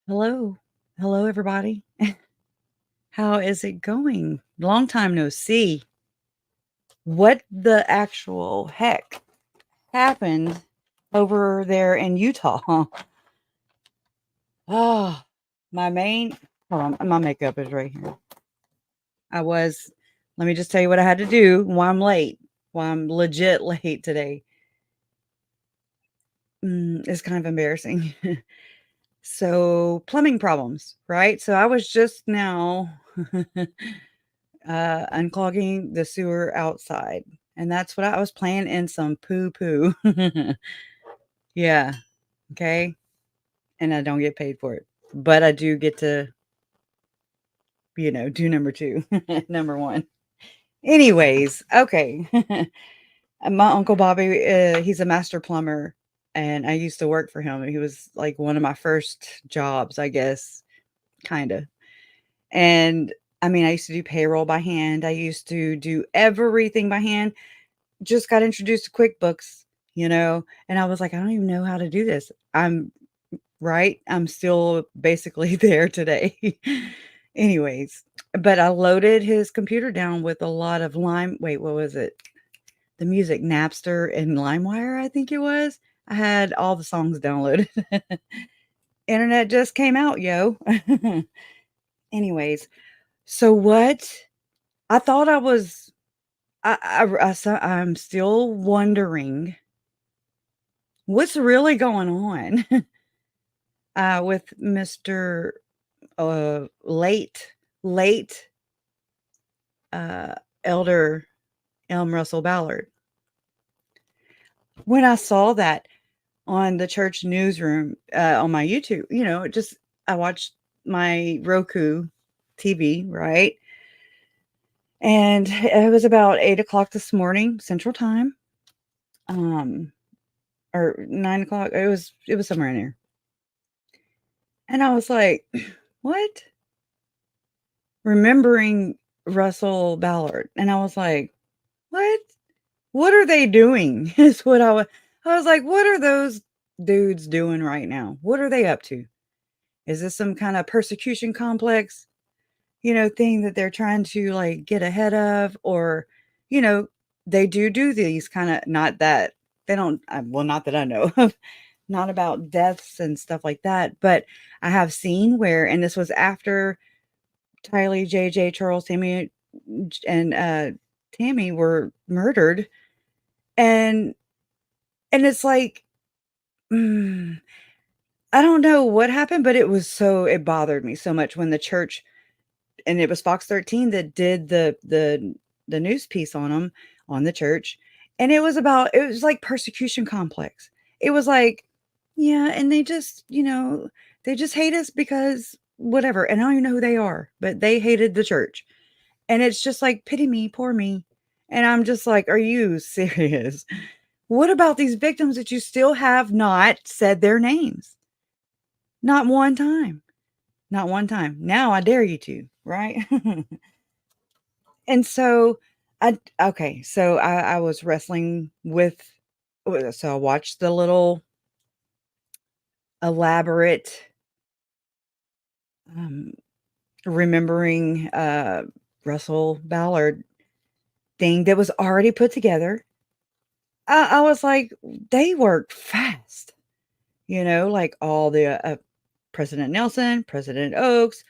Hello. Hello, everybody. How is it going? Long time no see. What the actual heck happened over there in Utah? Oh, my main, hold on, my makeup is right here. Let me just tell you what I had to do why I'm late, why I'm legit late today. It's kind of embarrassing. So, plumbing problems, right? So, I was just now unclogging the sewer outside. And that's what I was playing in some poo poo. Yeah. Okay. And I don't get paid for it, but I do get to, do number two, number one. Anyways, okay. My uncle Bobby, he's a master plumber, and I used to work for him. He was like one of my first jobs, I guess, kind of. And I mean, I used to do payroll by hand. I used to do everything by hand. Just got introduced to QuickBooks, and I was like, I don't even know how to do this. I'm right. I'm still basically there today. Anyways, but I loaded his computer down with a lot of what was it? The music Napster and LimeWire, I think it was. I had all the songs downloaded. Internet just came out, yo. Anyways, so what? I thought I was I'm still wondering what's really going on with Mr. Late uh, Elder Elm Russell Ballard. When I saw that on the church newsroom on my YouTube, I watched my Roku TV, right? And it was about 8 o'clock this morning, Central Time, or 9 o'clock. It was somewhere in there. And I was like, what? Remembering Russell Ballard. And I was like, what? What are they doing? Is what I was like, what are those dudes doing right now? What are they up to? Is this some kind of persecution complex, thing that they're trying to like get ahead of? Or, you know, they do these kind of, not that they don't, well, not that I know of, not about deaths and stuff like that, but I have seen where, and this was after Tylee, JJ, Charles, Tammy, and Tammy were murdered, and it's like, mm, I don't know what happened, but it bothered me so much when the church, and it was Fox 13 that did the news piece on them, on the church, and it was like persecution complex. It was like, yeah, and they just hate us because whatever, and I don't even know who they are, but they hated the church. And it's just like, pity me, poor me. And I'm just like, are you serious? What about these victims that you still have not said their names? Not one time. Not one time. Now I dare you to, right? And so I was wrestling with, so I watched the little elaborate um remembering Russell Ballard thing that was already put together. I was like, they worked fast, like all the President Nelson, President Oaks,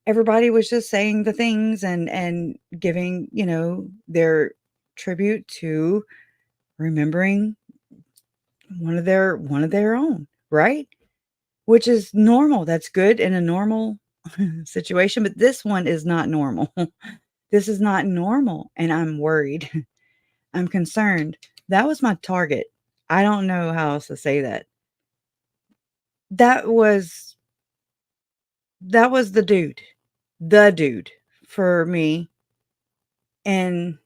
everybody was just saying the things and giving, their tribute to remembering one of their own, right? Which is normal. That's good in a normal situation, but this one is not normal. This is not normal, and I'm worried. I'm concerned. That was my target. I don't know how else to say that. That was that was the dude for me, and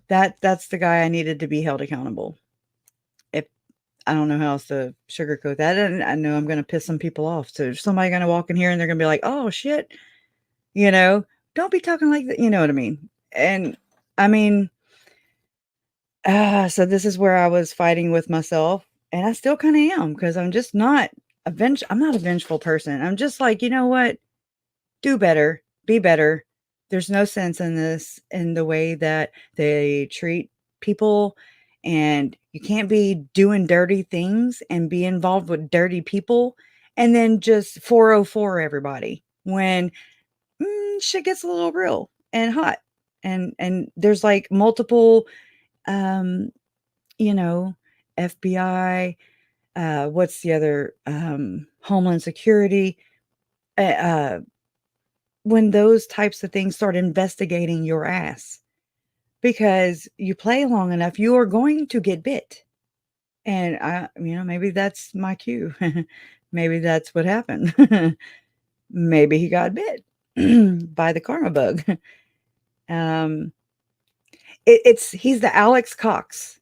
that's the guy I needed to be held accountable. If I don't know how else to sugarcoat that, and I know I'm gonna piss some people off. So there's somebody gonna walk in here and they're gonna be like, "Oh shit," you know, "Don't be talking like that," you know what I mean? And I mean, so this is where I was fighting with myself, and I still kinda am, because 'cause I'm just not I'm not a vengeful person. I'm just like, you know what? Do better, be better. There's no sense in this, in the way that they treat people, and you can't be doing dirty things and be involved with dirty people and then just 404 everybody when shit gets a little real and hot. And there's like multiple, um, you know, FBI, what's the other, Homeland Security, uh, when those types of things start investigating your ass, because you play long enough, you are going to get bit. And maybe that's my cue. Maybe that's what happened. Maybe he got bit by the karma bug. Um, he's the Alex Cox.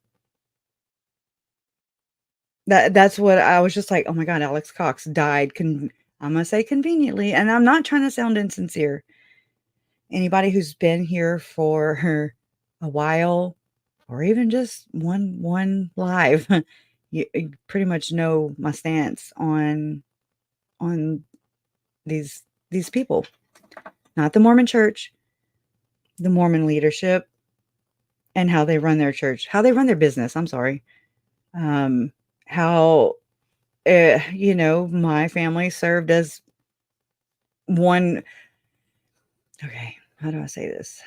That's what I was just like, oh my God, Alex Cox died. I'm gonna say conveniently, and I'm not trying to sound insincere. Anybody who's been here for a while, or even just one live, you pretty much know my stance on these people. Not the Mormon Church, the Mormon leadership, and how they run their church, how they run their business. I'm sorry. How my family served as one. Okay, how do I say this?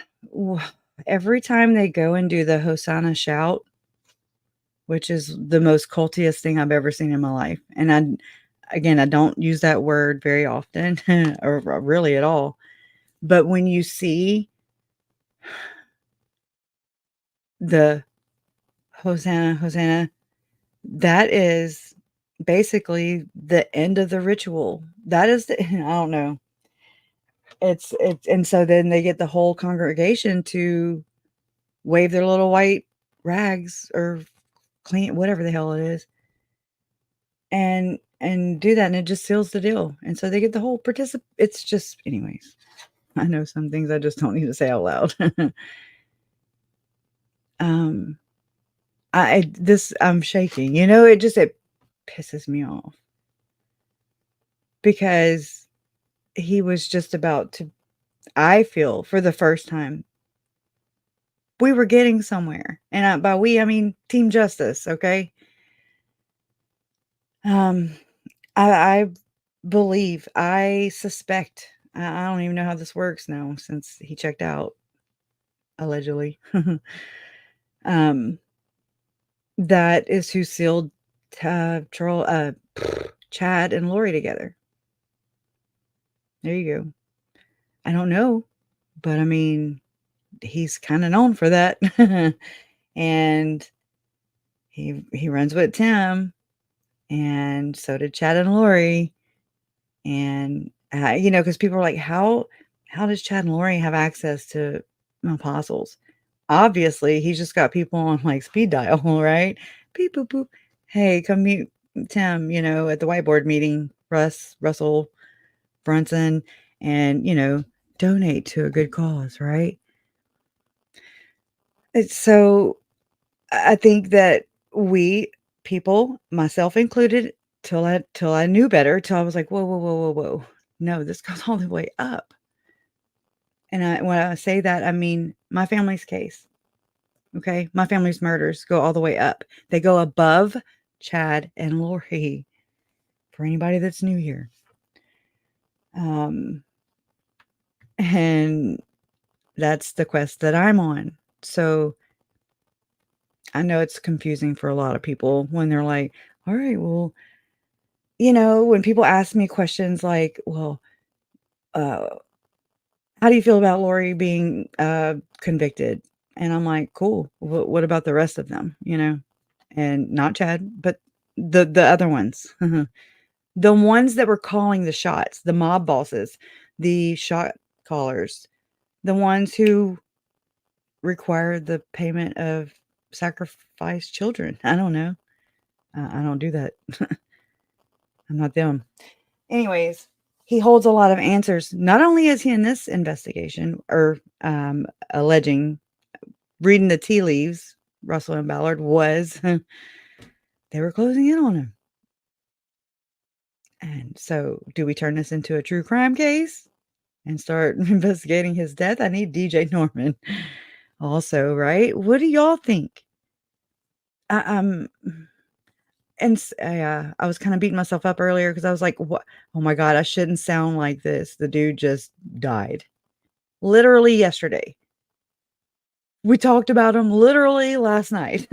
Every time they go and do the Hosanna shout, which is the most cultiest thing I've ever seen in my life. And I don't use that word very often or really at all. But when you see the Hosanna, Hosanna, that is basically the end of the ritual. That is I don't know. And so then they get the whole congregation to wave their little white rags or clean whatever the hell it is, and do that, and it just seals the deal. And so they get the whole it's just, anyways. I know some things I just don't need to say out loud. um I'm shaking, it pisses me off, because he was just about to, I feel, for the first time, we were getting somewhere. And by we, I mean Team Justice, okay? Um, I believe, I suspect, I don't even know how this works now since he checked out, allegedly. Um, that is who sealed, Chad and Lori together. There you go. I don't know, but I mean, he's kinda known for that. And he runs with Tim, and so did Chad and Lori. And, because people are like, "How does Chad and Lori have access to apostles?" Obviously, he's just got people on, like, speed dial, right? Beep, boop, boop. "Hey, come meet Tim, at the whiteboard meeting, Russell Brunson, and, donate to a good cause," right? It's so I think that we people, myself included, till I knew better, till I was like, "Whoa, whoa, whoa, whoa, whoa. No, this goes all the way up." And when I say that, I mean my family's case, okay? My family's murders go all the way up. They go above Chad and Lori, for anybody that's new here. Um, and that's the quest that I'm on. So I know it's confusing for a lot of people when they're like, "All right, well," when people ask me questions like, "Well, uh, how do you feel about Lori being convicted?" And I'm like, "Cool. What about the rest of them?" And not Chad, but the other ones, the ones that were calling the shots, the mob bosses, the shot callers, the ones who require the payment of sacrificed children. I don't know. I don't do that. I'm not them. Anyways, he holds a lot of answers. Not only is he in this investigation, or alleging, reading the tea leaves, Russell and Ballard was, they were closing in on him. So do we turn this into a true crime case and start investigating his death? I need DJ Norman also, right? What do y'all think? I, um, I was kind of beating myself up earlier because I was like, "What? Oh my god, I shouldn't sound like this. The dude just died literally yesterday. We talked about him literally last night."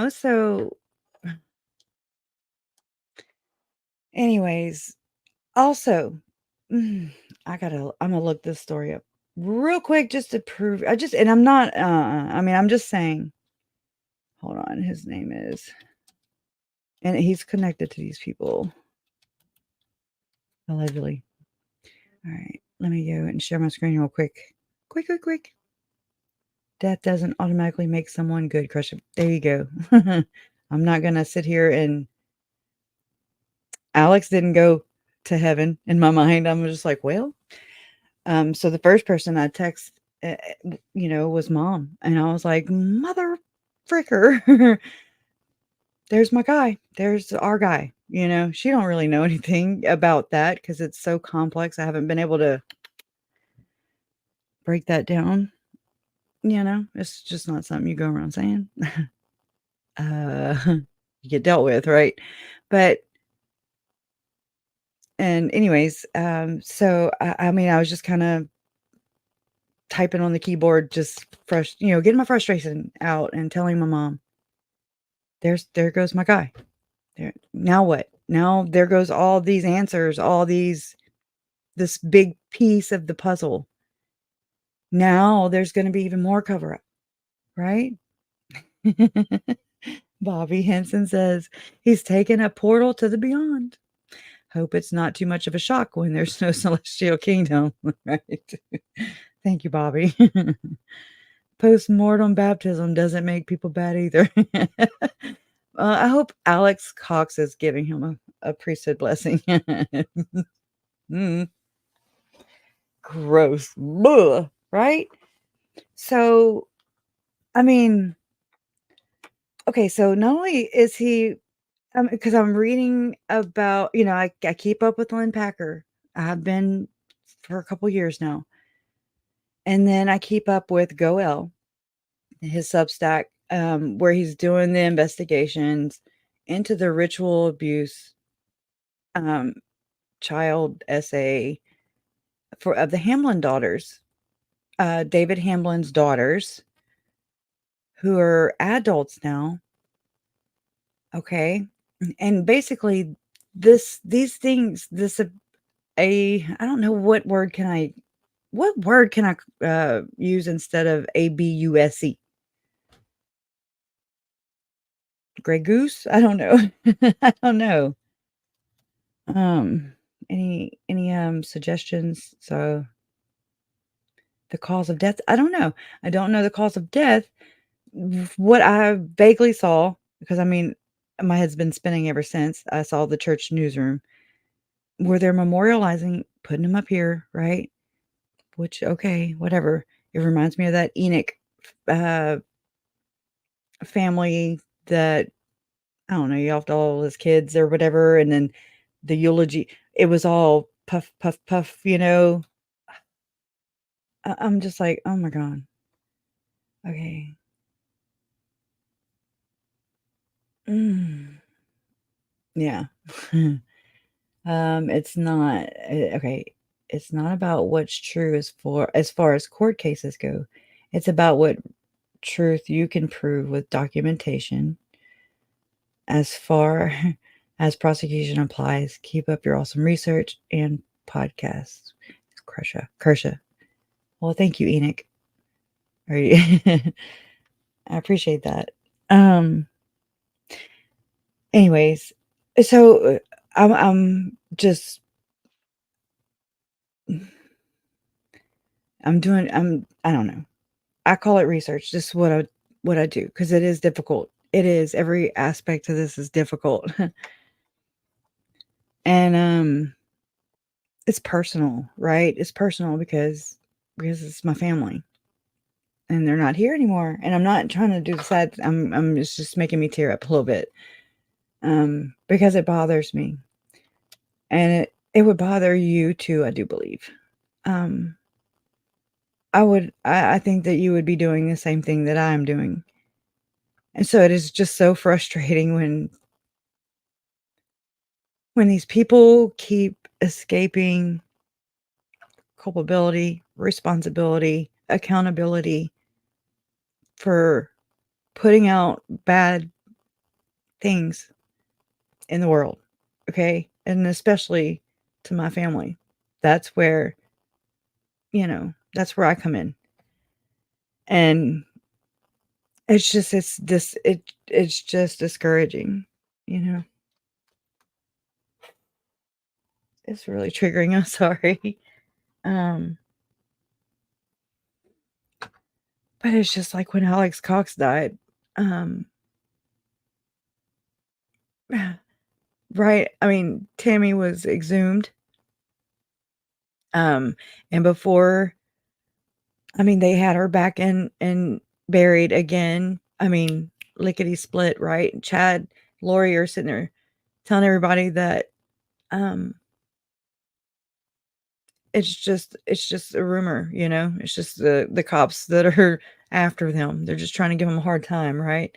So anyways, also, mm, I'm gonna look this story up real quick just to prove. And I'm not. I mean, I'm just saying. Hold on, his name is, and he's connected to these people allegedly. All right, let me go and share my screen real quick. Quick, quick, quick. Death doesn't automatically make someone good, crush it. There you go. I'm not gonna sit here and Alex didn't go to heaven in my mind. I'm just like, well, so the first person I text, was mom, and I was like, mother fricker, there's my guy, there's our guy. She don't really know anything about that because it's so complex. I haven't been able to break that down. It's just not something you go around saying. uh, you get dealt with, right? But and anyways, so I mean, I was just kind of typing on the keyboard, just getting my frustration out and telling my mom, there goes my guy. There, now what? Now there goes all these answers, this big piece of the puzzle. Now there's going to be even more cover up, right? Bobby Henson says he's taken a portal to the beyond. Hope it's not too much of a shock when there's no celestial kingdom, right? Thank you, Bobby. Post-mortem baptism doesn't make people bad either. I hope Alex Cox is giving him a priesthood blessing. Mm, gross. Blah, right? So, I mean, okay, so not only is he, because I'm reading about, I keep up with Lynn Packer. I have been for a couple years now. And then I keep up with Goel, his Substack, where he's doing the investigations into the ritual abuse um, child essay of the Hamlin daughters, David Hamlin's daughters, who are adults now. Okay, and basically, these things, I don't know what word can I use instead of abuse? Grey goose? I don't know. I don't know. Um, any suggestions? So the cause of death? I don't know. I don't know the cause of death. What I vaguely saw, because I mean, my head's been spinning ever since I saw the church newsroom where they're memorializing, putting him up here, right? Which, okay, whatever. It reminds me of that Enoch uh, family that, I don't know, you have all his kids or whatever, and then the eulogy, it was all puff, puff, puff, I'm just like, oh my God. Okay. Mm, yeah. It's not okay. It's not about what's true as far as court cases go. It's about what truth you can prove with documentation. As far as prosecution applies, keep up your awesome research and podcasts. Kersha. Well, thank you, Enoch. I appreciate that. Anyways, so I'm just I don't know. I call it research. Just what I do because it is difficult. It is, every aspect of this is difficult. And it's personal, right? It's personal because it's my family and they're not here anymore. And I'm not trying to do the sad. It's just making me tear up a little bit because it bothers me. and it would bother you too, I do believe. Um, I think that you would be doing the same thing that I am doing. And so it is just so frustrating when these people keep escaping culpability, responsibility, accountability for putting out bad things in the world, okay? And especially to my family. That's where, that's where I come in. And it's just discouraging, you know? It's really triggering, I'm sorry. Um, but it's just like when Alex Cox died, um, right? I mean, Tammy was exhumed, um, and before, I mean, they had her back in and buried again. I mean, lickety split, right? Chad, Lori are sitting there telling everybody that, um, it's just a rumor, It's just the cops that are after them. They're just trying to give them a hard time, right?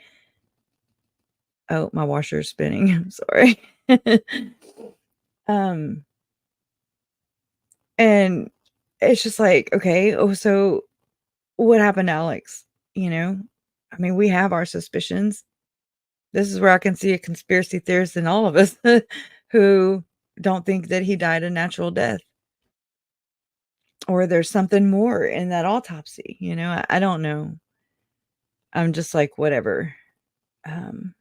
Oh, my washer's spinning. I'm sorry. Um, and it's just like, okay, oh, so what happened to Alex? You know? I mean, we have our suspicions. This is where I can see a conspiracy theorist in all of us who don't think that he died a natural death or there's something more in that autopsy, I don't know. I'm just like, whatever. Um,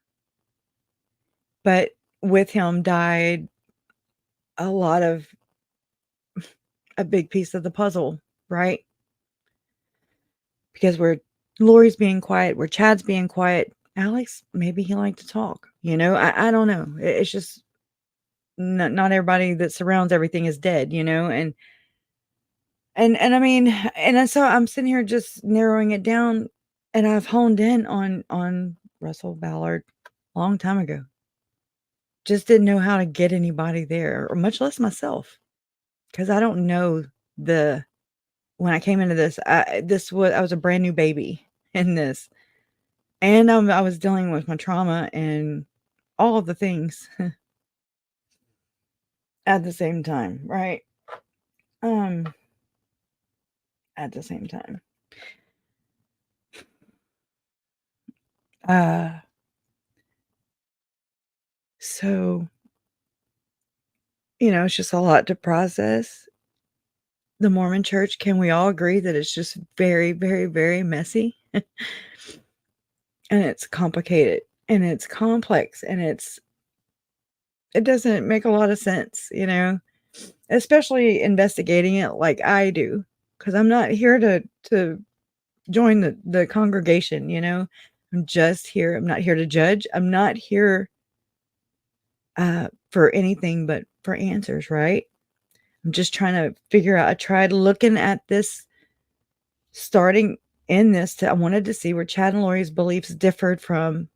but with him died a lot of a big piece of the puzzle, right? Because where Lori's being quiet, where Chad's being quiet, Alex, maybe he liked to talk, I don't know. It's just not everybody that surrounds everything is dead, and I mean, so I'm sitting here just narrowing it down, and I've honed in on Russell Ballard a long time ago. Just didn't know how to get anybody there, or much less myself, because I don't know the when I came into this, I was a brand new baby in this, and I was dealing with my trauma and all of the things at the same time, right? Um, at the same time. Uh, so, it's just a lot to process. The Mormon Church, can we all agree that it's just very, very, very messy? And it's complicated, and it's complex, and it doesn't make a lot of sense, especially investigating it like I do, because I'm not here to join the congregation, I'm just here. I'm not here to judge. I'm not here for anything but for answers, right? I'm just trying to figure out. I tried looking at this, starting in this. I wanted to see where Chad and Lori's beliefs differed from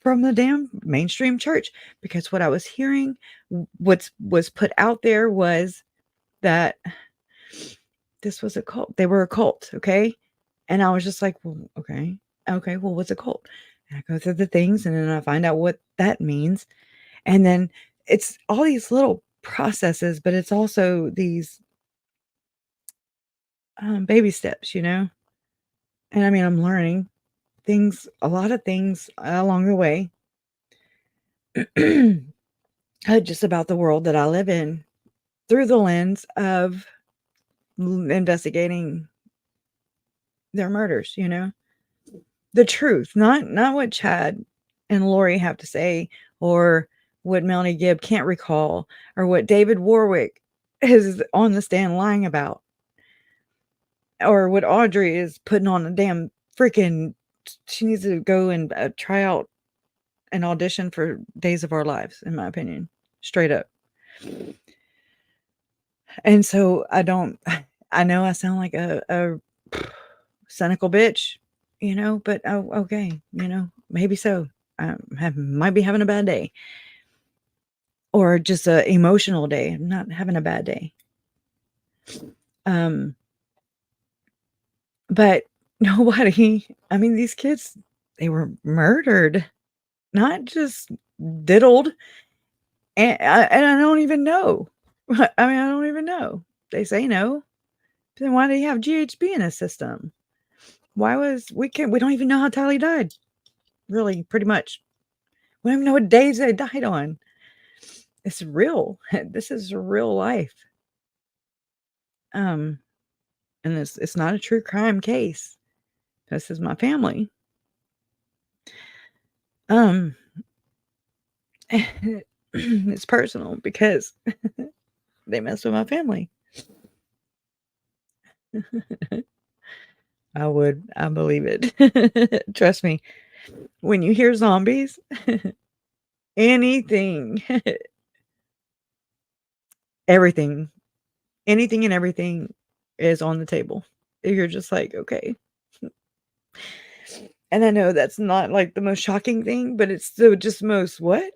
the damn mainstream church, because what I was hearing, what was put out there was that this was a cult. They were a cult, okay? And I was just like, well, okay. Okay, well, what's a cult? And I go through the things, and then I find out what that means. And then it's all these little processes, but it's also these baby steps, And I mean, I'm learning things, a lot of things along the way, just about the world that I live in through the lens of investigating their murders, the truth, not what Chad and Lori have to say, or what Melanie Gibb can't recall, or what David Warwick is on the stand lying about, or what Audrey is putting on a damn freaking. She needs to go and try out an audition for Days of Our Lives, in my opinion, straight up. And so I know I sound like a cynical bitch, but oh, okay, maybe so. I might be having a bad day. or just a emotional day. I'm not having a bad day. But nobody, I mean, these kids, they were murdered, not just diddled. And I don't even know. I mean, I don't even know. They say no. Then why do you have GHB in a system? We don't even know how Tally died. Really, pretty much. We don't even know what days they died on. It's real. This is real life. And it's not a true crime case. This is my family. It's personal because they mess with my family. I believe it. Trust me. When you hear zombies, anything, everything, anything and everything is on the table. You're just like, okay. And I know that's not like the most shocking thing, but it's still just most what?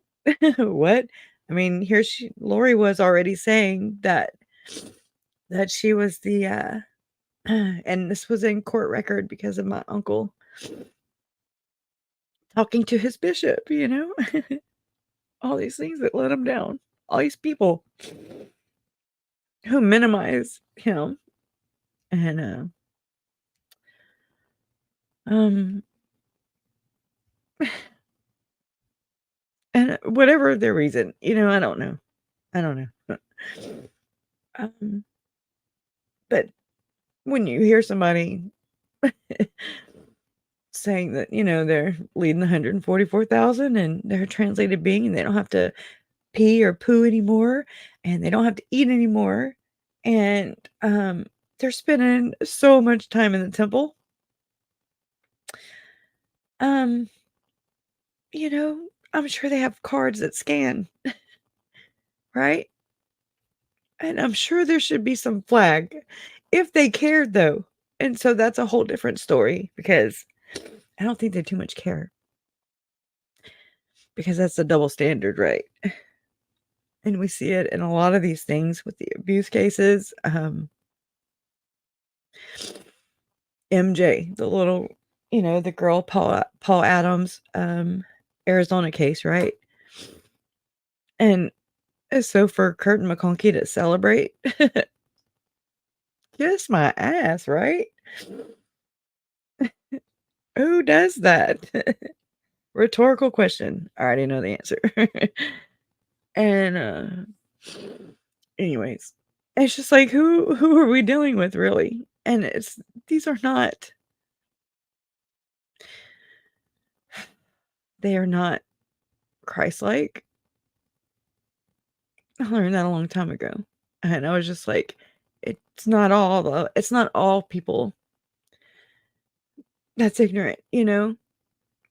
What? I mean, Lori was already saying that she was the and this was in court record because of my uncle talking to his bishop, all these things that let him down, all these people who minimize him, and um and whatever their reason, I don't know. I don't know. Um, but when you hear somebody saying that, they're leading 144,000 and they're a translated being and they don't have to pee or poo anymore and they don't have to eat anymore and they're spending so much time in the temple. Um, I'm sure they have cards that scan, right? And I'm sure there should be some flag if they cared though. And so that's a whole different story because I don't think they too much care because that's a double standard, right? And we see it in a lot of these things with the abuse cases. MJ, the little, the girl, Paul Adams, Arizona case, right? And so for Kurt and McConkie to celebrate, kiss my ass, right? Who does that? Rhetorical question. I already know the answer. And anyways, it's just like who are we dealing with really? And these are not, they are not Christlike. I learned that a long time ago. And I was just like, it's not all people that's ignorant,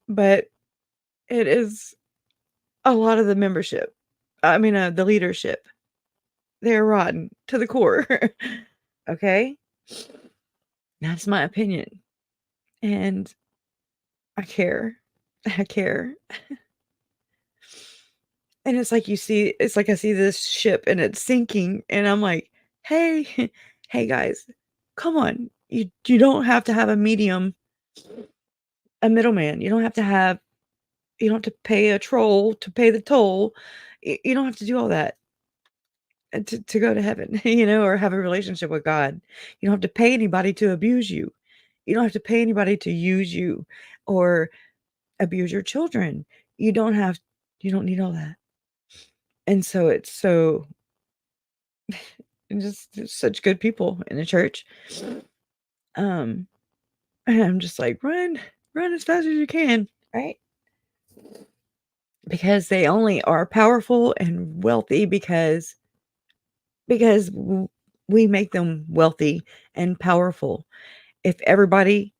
but it is a lot of the membership. I mean, the leadership. They're rotten to the core. Okay? That's my opinion. And I care. I care. And it's like I see this ship and it's sinking and I'm like, "Hey, hey guys, come on. You don't have to have a middleman. You don't have to pay a troll to pay the toll. You don't have to do all that to go to heaven, or have a relationship with God. You don't have to pay anybody to abuse you. You don't have to pay anybody to use you or abuse your children. You don't need all that." And so it's so just such good people in the church. Um, and I'm just like, run as fast as you can, right? Because they only are powerful and wealthy because we make them wealthy and powerful. If everybody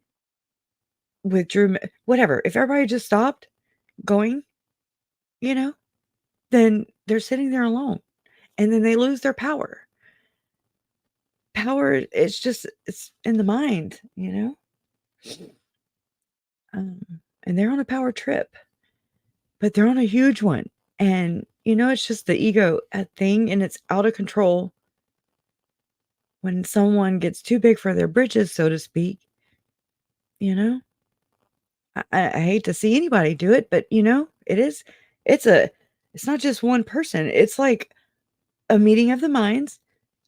withdrew, whatever, if everybody just stopped going, you know, then they're sitting there alone and then they lose their power. Power, it's in the mind, and they're on a power trip, but they're on a huge one. And it's just the ego thing, and it's out of control when someone gets too big for their britches, so to speak, you know? I hate to see anybody do it, but, it's a it's not just one person. It's like a meeting of the minds,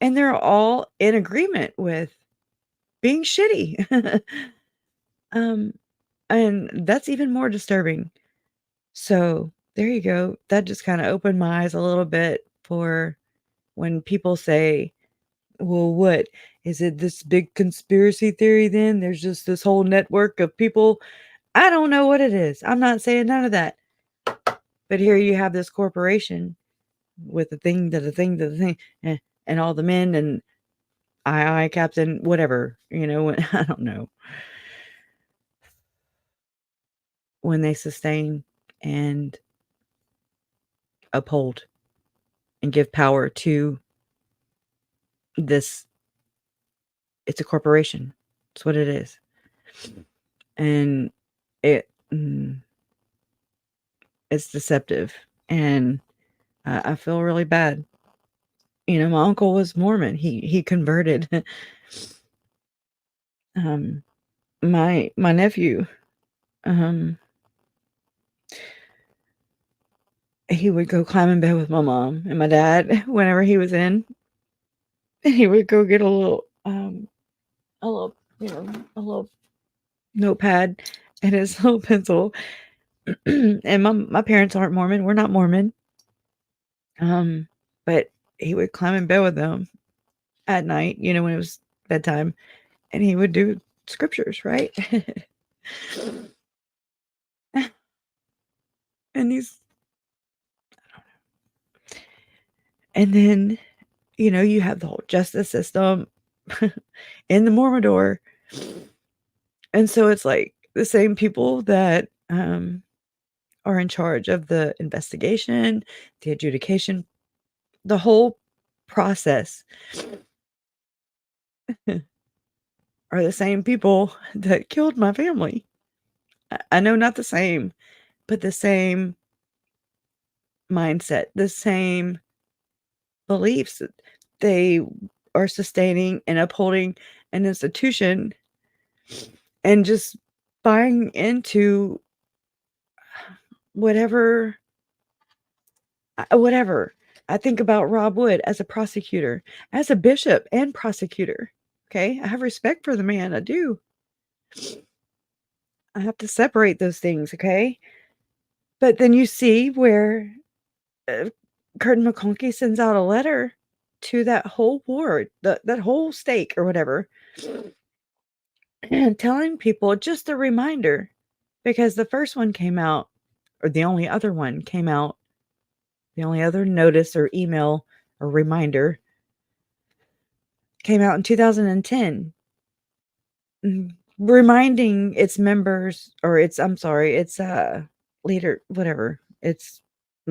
and they're all in agreement with being shitty. Um, and that's even more disturbing. So, there you go. That just kinda opened my eyes a little bit for when people say, "Well, what? Is it this big conspiracy theory then? There's just this whole network of people." I don't know what it is. I'm not saying none of that. But here you have this corporation with the thing to the thing to the thing, and all the men and aye, aye, captain, whatever, I don't know, when they sustain and uphold and give power to this. It's a corporation. It's what it is. And it it's deceptive, and I feel really bad. My uncle was Mormon. He converted. um, my nephew, um, he would go climb in bed with my mom and my dad whenever he was in, and he would go get a little, a little notepad and his little pencil. And my parents aren't Mormon. We're not Mormon. But he would climb in bed with them at night, when it was bedtime, and he would do scriptures, right? And these, and then, you have the whole justice system in the Mormon. And so it's like the same people that are in charge of the investigation, the adjudication, the whole process are the same people that killed my family. I know not the same, but the same mindset, the same beliefs. They are sustaining and upholding an institution and just buying into whatever. Whatever. I think about Rob Wood as a prosecutor, as a bishop and prosecutor. Okay, I have respect for the man. I do. I have to separate those things. Okay, but then you see where uh, Curtin McConkie sends out a letter to that whole ward, that whole stake or whatever, and telling people just a reminder, because the first one came out, or the only other one came out, the only other notice or email or reminder came out in 2010, reminding its members, or its leader, whatever, its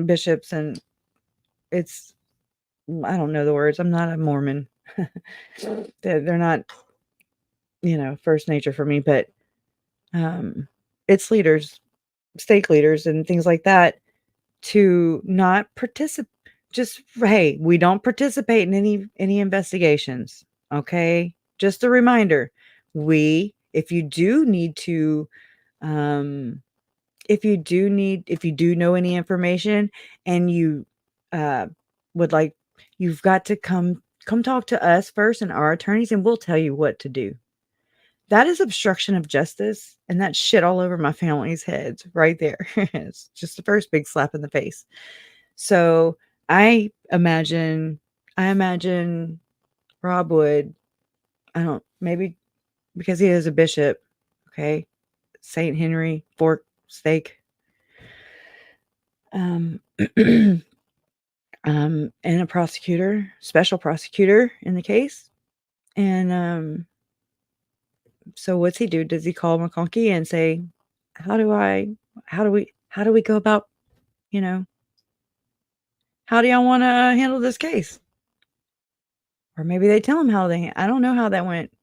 bishops, and it's, I don't know the words. I'm not a Mormon. They're not, first nature for me, but its leaders, stake leaders, and things like that, to not participate. Just, hey, we don't participate in any investigations. Okay, just a reminder. If you do need to, um, if you do know any information, and you uh, would like, you've got to come talk to us first and our attorneys, and we'll tell you what to do. That is obstruction of justice, and that's shit all over my family's heads right there. It's just the first big slap in the face. So I imagine Rob Wood, I don't, maybe because he is a bishop, okay, Saint Henry Fork Stake, um, and a prosecutor, special prosecutor in the case. And so what's he do? Does he call McConkie and say, "How do I? How do we go about? You know, how do y'all want to handle this case?" Or maybe they tell him how they. I don't know how that went,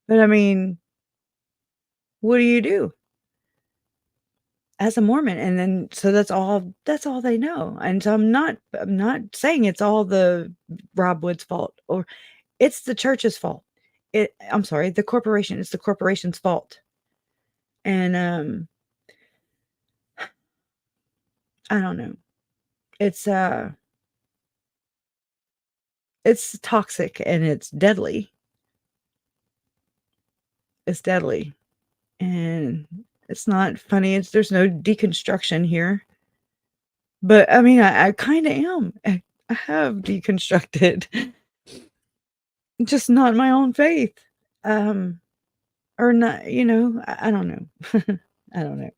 but I mean, what do you do? as a Mormon, and then so that's all they know. And so I'm not saying it's all the Rob Wood's fault, or it's the church's fault. I'm sorry, the corporation. It's the corporation's fault. And I don't know. It's it's toxic and it's deadly. It's deadly. And it's not funny. There's no deconstruction here. But I mean, I kind of am. I have deconstructed, just not my own faith. Um, or not, I don't know. I don't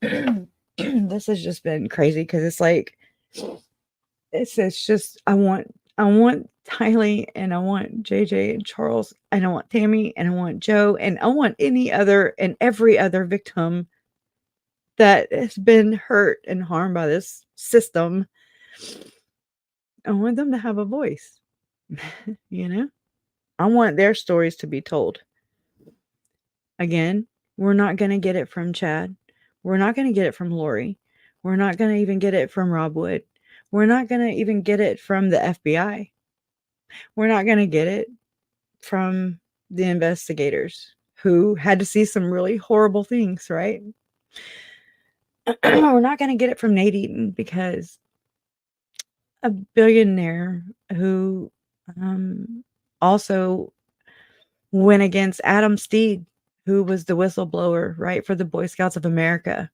know. This has just been crazy because it's like, it's just, I want Tylee, and I want JJ and Charles, and I want Tammy, and I want Joe, and I want any other and every other victim that has been hurt and harmed by this system. I want them to have a voice. you know? I want their stories to be told. Again, we're not going to get it from Chad. We're not going to get it from Lori. We're not going to even get it from Rob Wood. We're not going to even get it from the FBI. We're not going to get it from the investigators who had to see some really horrible things, right? We're not going to get it from Nate Eaton, because a billionaire who also went against Adam Steed, who was the whistleblower, right, for the Boy Scouts of America.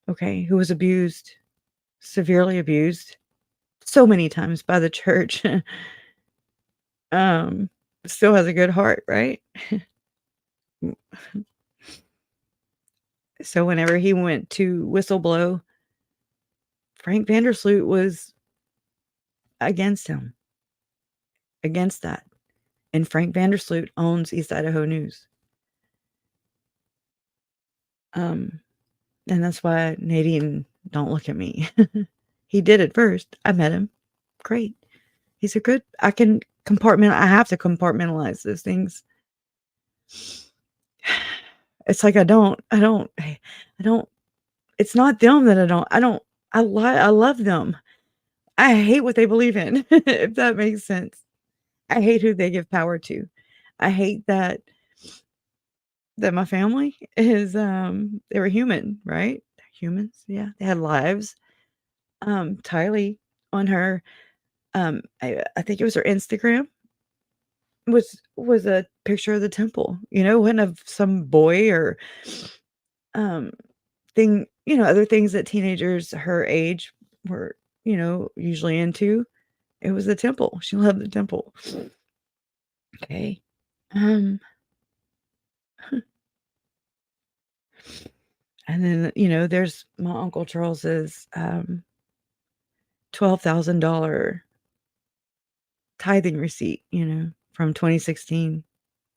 Okay, who was abused, severely abused, so many times by the church. Still has a good heart, right? So whenever he went to whistleblow, Frank Vandersloot was against him, against that. And Frank Vandersloot owns East Idaho News. And that's why Nadine, don't look at me. He did it first. I met him. Great. He's a good, I have to compartmentalize those things. It's like I don't, it's not them that I love them. I hate what they believe in, if that makes sense. I hate who they give power to. I hate that my family is, they were human, right? They're humans. Yeah. They had lives. Tylee, on her, I think it was her Instagram, was a picture of the temple, one of some boy or thing, other things that teenagers her age were, usually into. It was the temple. She loved the temple. Okay. Um, and then, there's my Uncle Charles's $12,000 tithing receipt, from 2016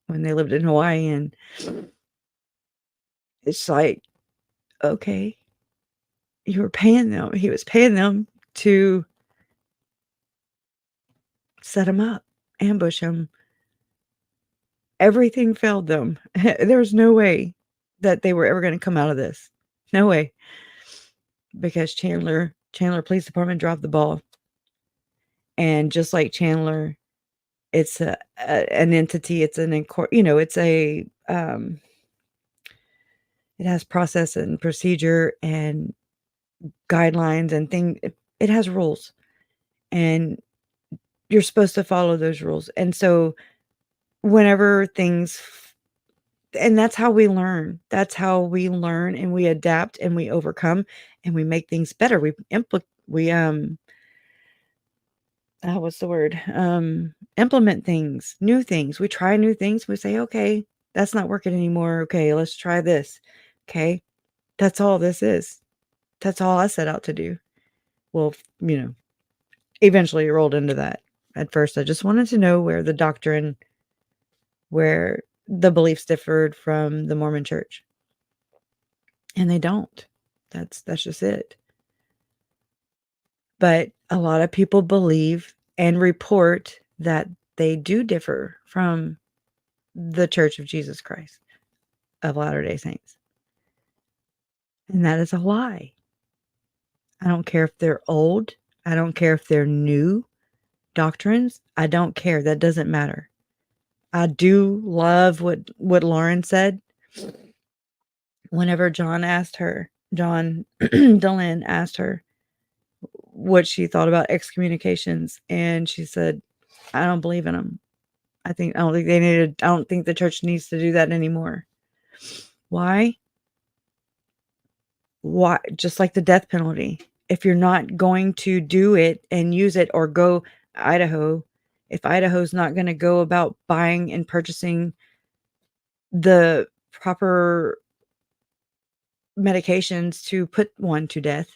when they lived in Hawaii. And it's like, okay, he was paying them to set him up, ambush him. Everything failed them. There's no way that they were ever going to come out of this. No way. Because Chandler Police Department dropped the ball. And just like Chandler, it's an entity, it's it's a, it has process and procedure and guidelines and it has rules, and you're supposed to follow those rules. And so whenever and that's how we learn. That's how we learn, and we adapt, and we overcome, and we make things better. What's the word? Implement things, new things. We try new things. We say, okay, that's not working anymore. Okay, let's try this. Okay. That's all this is. That's all I set out to do. Well, eventually it rolled into that. At first, I just wanted to know where the beliefs differed from the Mormon Church. And they don't. That's just it. But a lot of people believe and report that they do differ from the Church of Jesus Christ of Latter-day Saints. And that is a lie. I don't care if they're old. I don't care if they're new doctrines. I don't care. That doesn't matter. I do love what Lauren said whenever John Dehlin asked her what she thought about excommunications, and she said, "I don't believe in them. I don't think the church needs to do that anymore." Why? Why? Just like the death penalty. If you're not going to do it and use it or go Idaho, if Idaho's not gonna go about buying and purchasing the proper medications to put one to death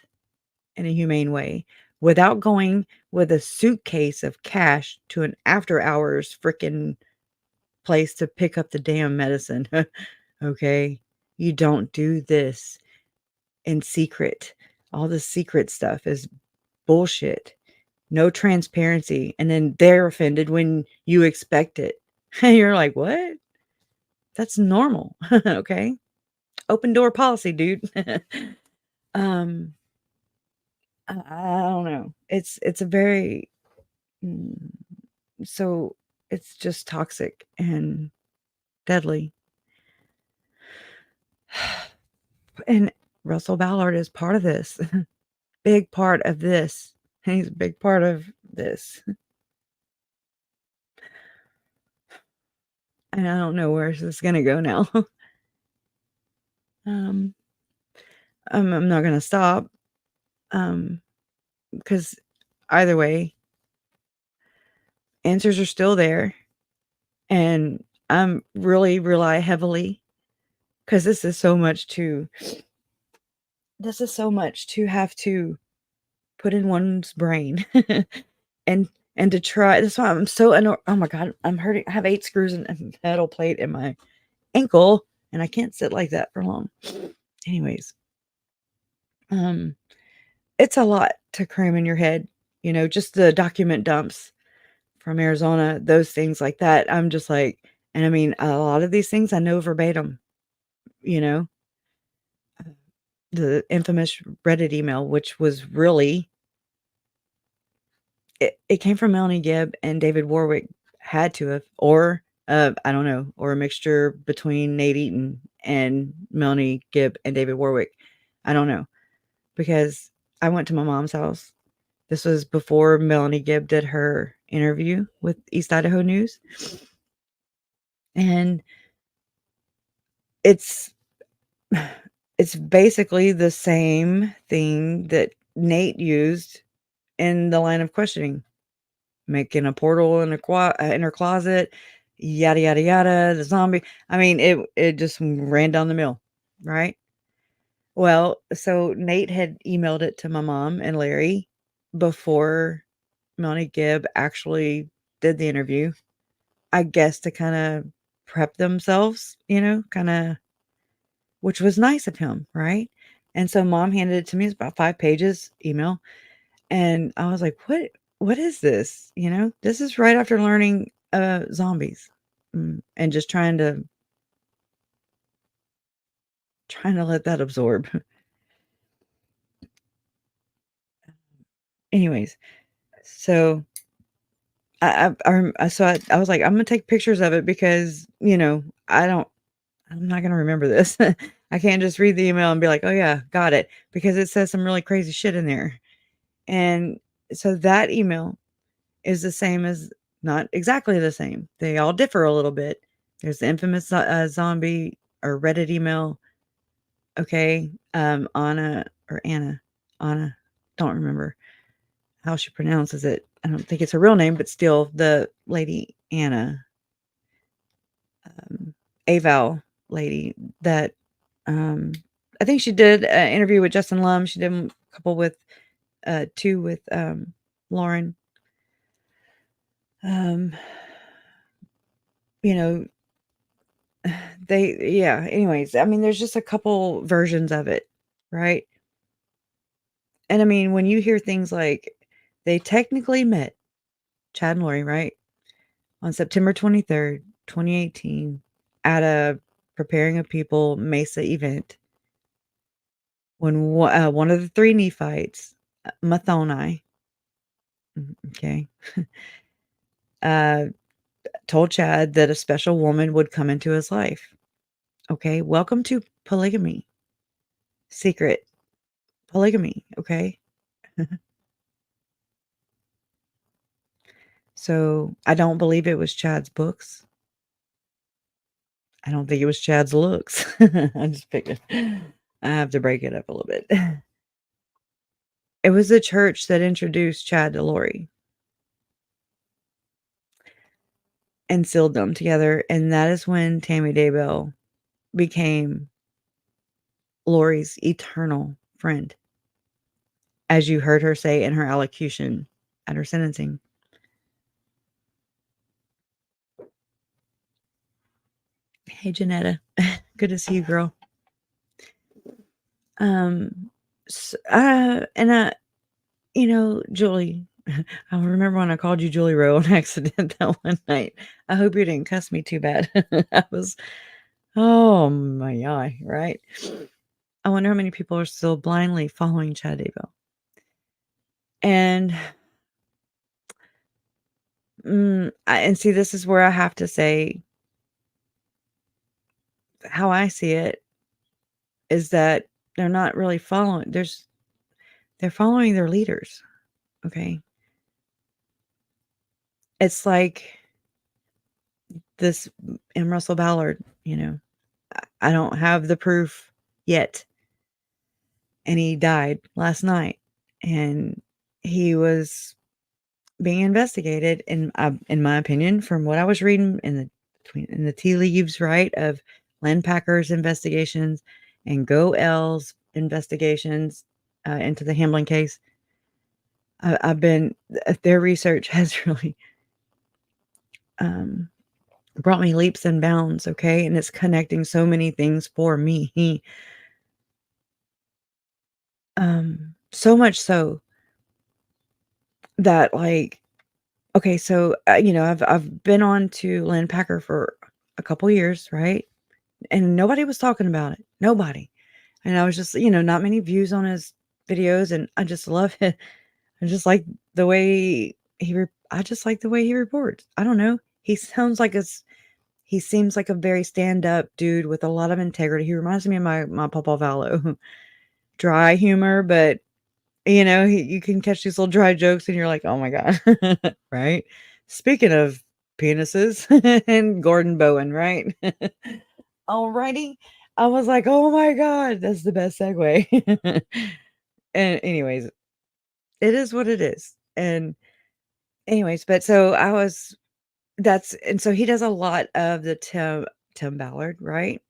in a humane way without going with a suitcase of cash to an after hours frickin' place to pick up the damn medicine. Okay? You don't do this in secret. All the secret stuff is bullshit. No transparency. And then they're offended when you expect it. You're like, what? That's normal. Okay? Open door policy, dude. um, I don't know. It's a very mm, so it's just toxic and deadly. And Russell Ballard is part of this. Big part of this. He's a big part of this. And I don't know where this is gonna go now. um, I'm not gonna stop. Because either way, answers are still there, and I'm really rely heavily because this is so much to have to put in one's brain and to try. That's why I'm so oh my god, I'm hurting. I have 8 screws and a metal plate in my ankle, and I can't sit like that for long. Anyways, um, it's a lot to cram in your head, just the document dumps from Arizona, those things like that. I'm just like, and I mean, a lot of these things I know verbatim, you know, the infamous Reddit email, which was really, it came from Melanie Gibb and David Warwick had to have, or I don't know, or a mixture between Nate Eaton and Melanie Gibb and David Warwick. I don't know, because I went to my mom's house. This was before Melanie Gibb did her interview with East Idaho News. And it's it's basically the same thing that Nate used in the line of questioning, making a portal in her closet, yada yada yada. The zombie. I mean, it just ran down the mill, right? Well, so Nate had emailed it to my mom and Larry before Melanie Gibb actually did the interview. I guess to kind of prep themselves, kind of, which was nice of him, right? And so mom handed it to me. It's about 5 pages email. And I was like, what is this? This is right after learning zombies. And just trying to let that absorb. Anyways, so I was like, I'm gonna take pictures of it because I'm not gonna remember this. I can't just read the email and be like, oh yeah, got it, because it says some really crazy shit in there. And so that email is the same as, not exactly the same. They all differ a little bit. There's the infamous zombie or Reddit email. Okay. Anna, don't remember how she pronounces it. I don't think it's her real name, but still the lady Anna, Aval lady that, I think she did an interview with Justin Lum. She did a couple with, 2 with, Lauren. Um, you know, anyways, I mean, there's just a couple versions of it, right? And I mean, when you hear things like they technically met, Chad and Lori, right, on September 23rd, 2018, at a Preparing a People Mesa event. when one of the 3 Nephites, Mathoni, okay, uh, told Chad that a special woman would come into his life. Okay, welcome to polygamy. Secret polygamy, okay? So, I don't believe it was Chad's books. I don't think it was Chad's looks. I'm just picking. I have to break it up a little bit. It was the church that introduced Chad to Lori and sealed them together, and that is when Tammy Daybell became Lori's eternal friend, as you heard her say in her allocution at her sentencing. Hey, Janetta. Good to see you, girl. Um, Julie, I remember when I called you Julie Rowe on accident that one night. I hope you didn't cuss me too bad. I was, oh my God, right? I wonder how many people are still blindly following Chad Daybell. And and see, this is where I have to say how I see it is that they're not really following. They're following their leaders. Okay, it's like this M. Russell Ballard. I don't have the proof yet, and he died last night, and he was being investigated, in my opinion, from what I was reading in the tea leaves, right, of Len Packer's investigations and Go L's investigations into the Hamlin case. I've been their research has really brought me leaps and bounds, okay, and it's connecting so many things for me. So much so that like okay, so I've been on to Len Packer for a couple years, right? And nobody was talking about it. Nobody. And I was just, not many views on his videos, and I just love it. I just like the way I just like the way he reports. I don't know. He seems like a very stand-up dude with a lot of integrity. He reminds me of my Papa Vallo. Dry humor, but you can catch these little dry jokes and you're like, "Oh my god." Right? Speaking of penises and Gordon Bowen, right? Alrighty. I was like, "Oh my god, that's the best segue." And anyways, it is what it is. And anyways, but so I was that's and so he does a lot of the Tim Ballard, right?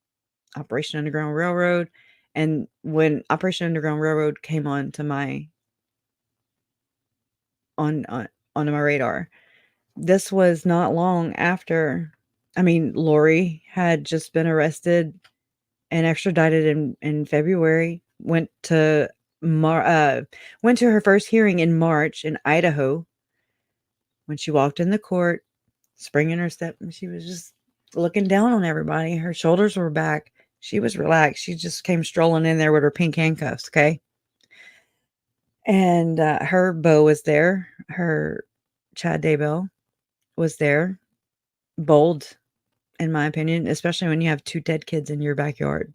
Operation Underground Railroad. And when Operation Underground Railroad came on onto my radar, this was not long after. I mean, Lori had just been arrested and extradited in February. Went to her first hearing in March in Idaho. When she walked in the court, spring in her step, and she was just looking down on everybody. Her shoulders were back. She was relaxed. She just came strolling in there with her pink handcuffs, okay? And, her beau was there. Her Chad Daybell was there. Bold, in my opinion, especially when you have 2 dead kids in your backyard.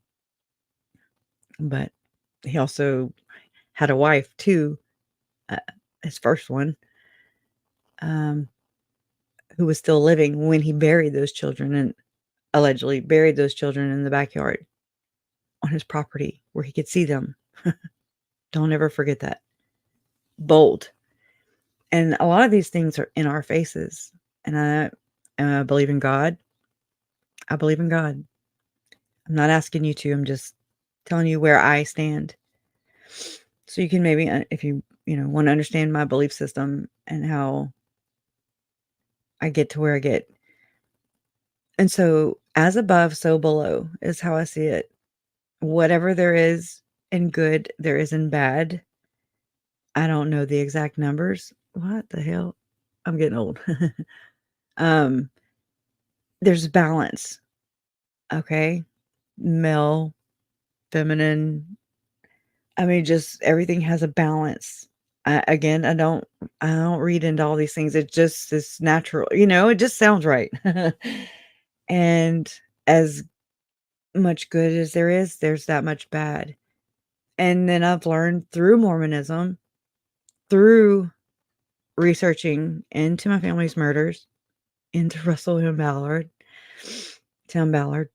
But he also had a wife too, uh, his first one, um, who was still living when he buried those children and allegedly buried those children in the backyard on his property where he could see them. Don't ever forget that. Bold. And a lot of these things are in our faces. And I believe in God. I believe in God. I'm not asking you to. I'm just telling you where I stand. So you can maybe, if you want to understand my belief system and how I get to where I get. And so, as above, so below is how I see it. Whatever there is in good, there is in bad. I don't know the exact numbers. What the hell? I'm getting old. um, there's balance. Okay. Male, feminine, I mean, just everything has a balance. Again, I don't read into all these things. It just is natural, it just sounds right. And as much good as there is, there's that much bad. And then I've learned through Mormonism, through researching into my family's murders, into Russell and Ballard, Tim Ballard,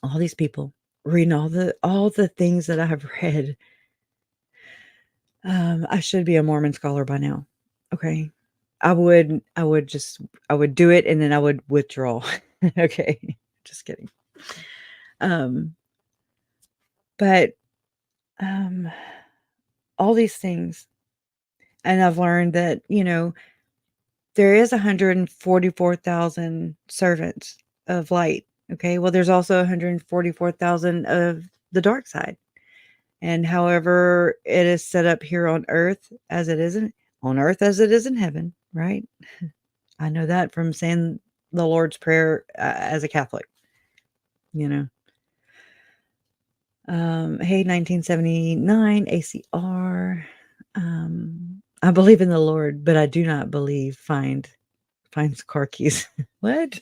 all these people, reading all the things that I have read. I should be a Mormon scholar by now. Okay. I would do it and then I would withdraw. Okay. Just kidding. But all these things. And I've learned that, there is 144,000 servants of light. Okay. Well, there's also 144,000 of the dark side. And however it is set up here on earth as it is in heaven, right? I know that from saying the Lord's Prayer as a Catholic, you know. Hey, 1979 ACR. I believe in the Lord, but I do not believe finds car keys. What?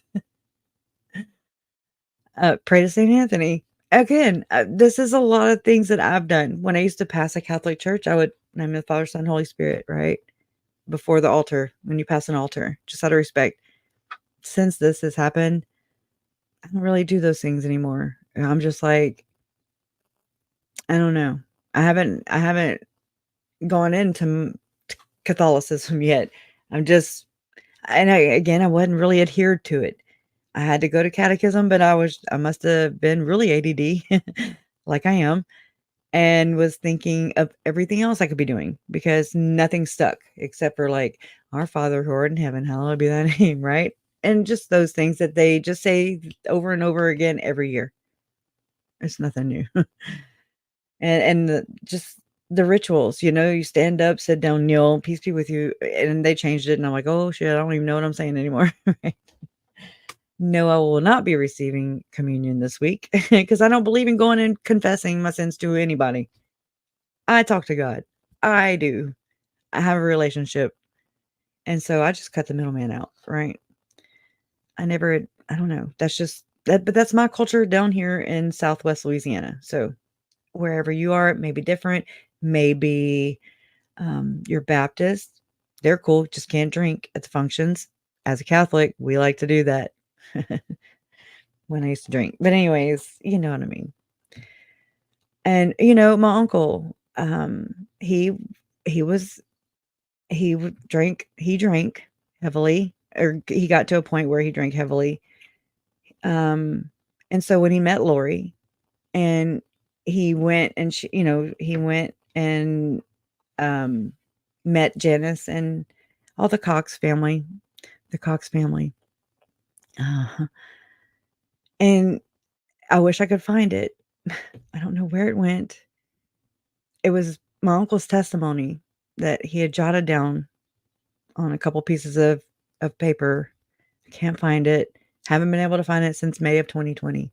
Pray to St. Anthony. Again, this is a lot of things that I've done. When I used to pass a Catholic church, I would name the Father, Son, Holy Spirit, right? Before the altar, when you pass an altar, just out of respect. Since this has happened, I don't really do those things anymore. I'm just like, I don't know. I haven't gone into Catholicism yet. I wasn't really adhered to it. I had to go to catechism, but I must have been really ADD like I am, and was thinking of everything else I could be doing because nothing stuck except for like, our Father who art in heaven, hallowed be thy name, right? And just those things that they just say over and over again every year. It's nothing new. Just the rituals, you stand up, sit down, kneel, peace be with you. And they changed it. And I'm like, oh shit, I don't even know what I'm saying anymore. Right? No, I will not be receiving communion this week because I don't believe in going and confessing my sins to anybody. I talk to God. I do. I have a relationship. And so I just cut the middleman out, right? I don't know. That's just that, but that's my culture down here in Southwest Louisiana. So wherever you are, it may be different. Maybe you're Baptist. They're cool. Just can't drink at the functions. As a Catholic, we like to do that. When I used to drink. But anyways, you know what I mean. And my uncle, he was he drank heavily, or he got to a point where he drank heavily. And so when he met Lori and he went and he went and met Janice and all the Cox family, Uh, and I wish I could find it. I don't know where it went. It was my uncle's testimony that he had jotted down on a couple pieces of paper. I can't find it. Haven't been able to find it since May of 2020.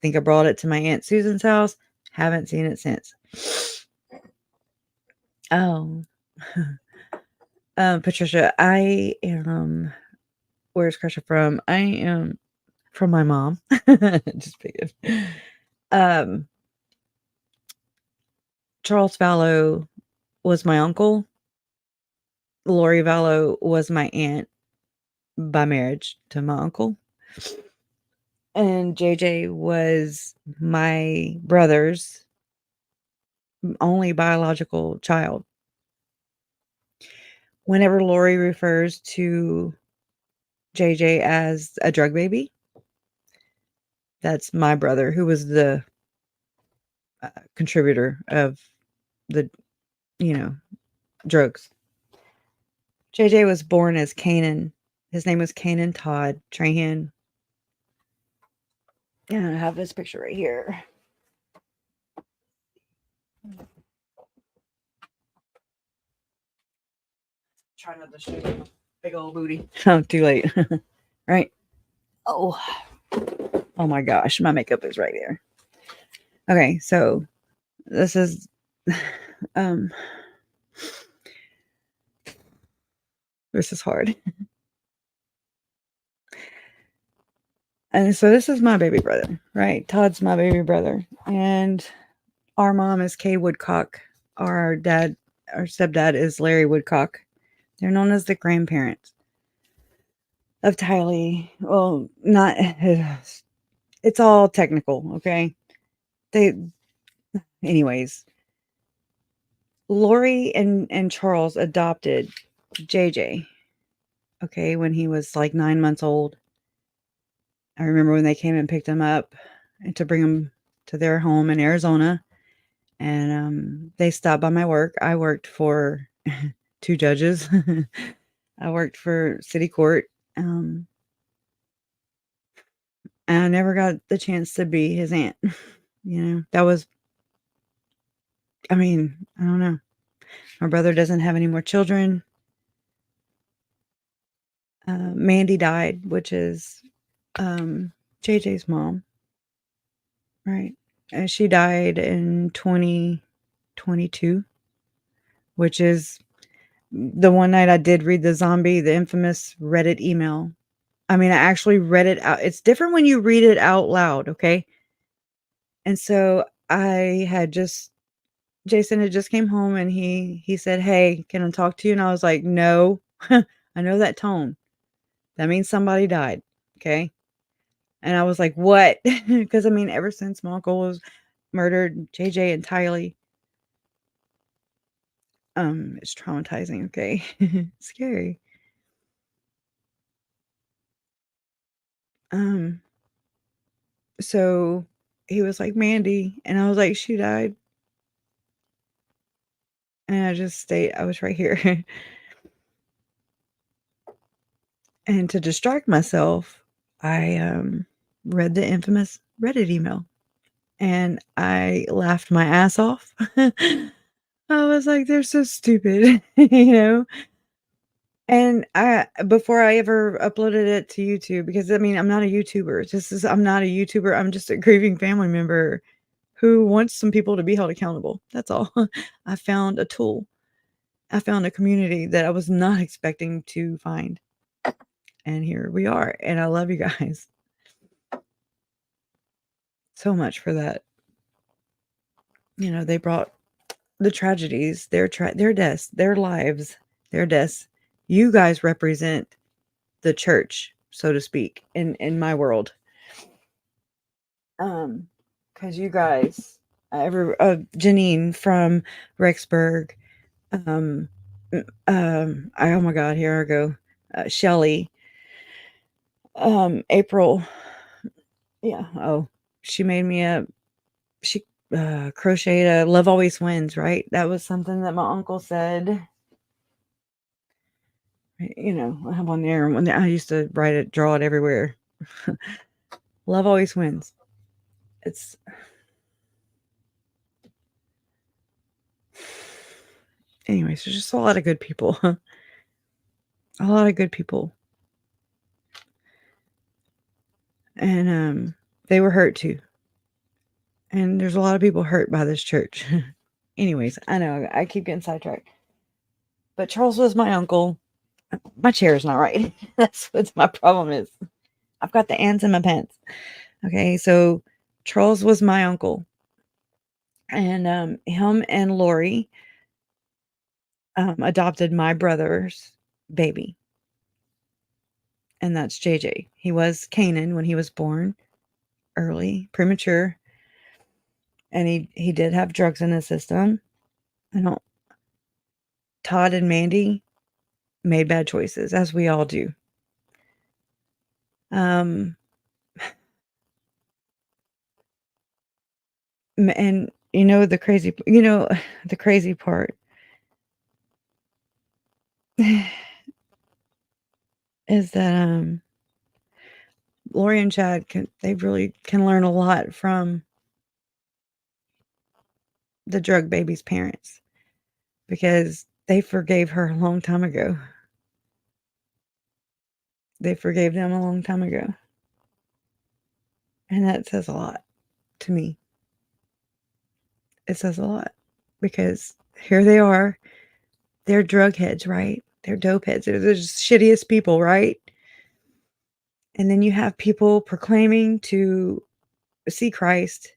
Think I brought it to my Aunt Susan's house. Haven't seen it since. Oh. Patricia, I am where's Krisha from? I am from my mom. Just picking. Charles Vallow was my uncle. Lori Vallow was my aunt by marriage to my uncle. And JJ was my brother's only biological child. Whenever Lori refers to JJ as a drug baby, that's my brother, who was the contributor of the, drugs. JJ was born as Canaan. His name was Canaan Todd Trahan. Yeah, I have this picture right here. Try not to show you big old booty. Oh, too late. Right? Oh my gosh, my makeup is right there. Okay, so this is um, this is hard. And so this is my baby brother, right? Todd's my baby brother. And our mom is Kay Woodcock. Our stepdad is Larry Woodcock. They're known as the grandparents of Tylee. Well, not, it's all technical, okay? Anyways, Lori and Charles adopted JJ, okay, when he was like 9 months old. I remember when they came and picked him up and to bring him to their home in Arizona. And they stopped by my work. I worked for two judges. I worked for city court. And I never got the chance to be his aunt. That was, I mean, I don't know. My brother doesn't have any more children. Mandy died, which is JJ's mom, right? And she died in 2022, which is the one night I did read the infamous Reddit email. I mean, I actually read it out. It's different when you read it out loud, okay? And so Jason had just came home and he said, "Hey, can I talk to you?" And I was like, "No." I know that tone. That means somebody died, okay? And I was like, "What?" Because I mean, ever since my uncle was murdered, JJ and Tylee, it's traumatizing, okay? Scary. Um, so he was like, "Mandy," and I was like, "She died." And I was right here. And to distract myself, I read the infamous Reddit email and I laughed my ass off. I was like, they're so stupid, you know? And before I ever uploaded it to YouTube, because I mean, I'm not a YouTuber. I'm not a YouTuber. I'm just a grieving family member who wants some people to be held accountable. That's all. I found a tool. I found a community that I was not expecting to find. And here we are. And I love you guys so much for that. They brought the tragedies, their deaths, their lives, their deaths. You guys represent the church, so to speak, in my world. Because you guys, Janine from Rexburg, oh my God, here I go, Shelly, April, yeah, oh, she made me she crocheted a "Love Always Wins," right? That was something that my uncle said. I have on there when I used to write it, draw it everywhere. Love always wins. It's anyways, there's just a lot of good people. A lot of good people. And they were hurt too. And there's a lot of people hurt by this church. Anyways, I know I keep getting sidetracked. But Charles was my uncle. My chair is not right. That's what my problem is. I've got the ants in my pants. Okay, so Charles was my uncle. And him and Lori adopted my brother's baby. And that's JJ. He was Canaan when he was born, early, premature, and he did have drugs in his system. I don't Todd and Mandy made bad choices, as we all do. Um, and the crazy part is that Lori and Chad they really can learn a lot from the drug baby's parents because they forgave her a long time ago. They forgave them a long time ago. And that says a lot to me. It says a lot. because here they are. They're drug heads, right? They're dope heads. They're the shittiest people, right? And then you have people proclaiming to see Christ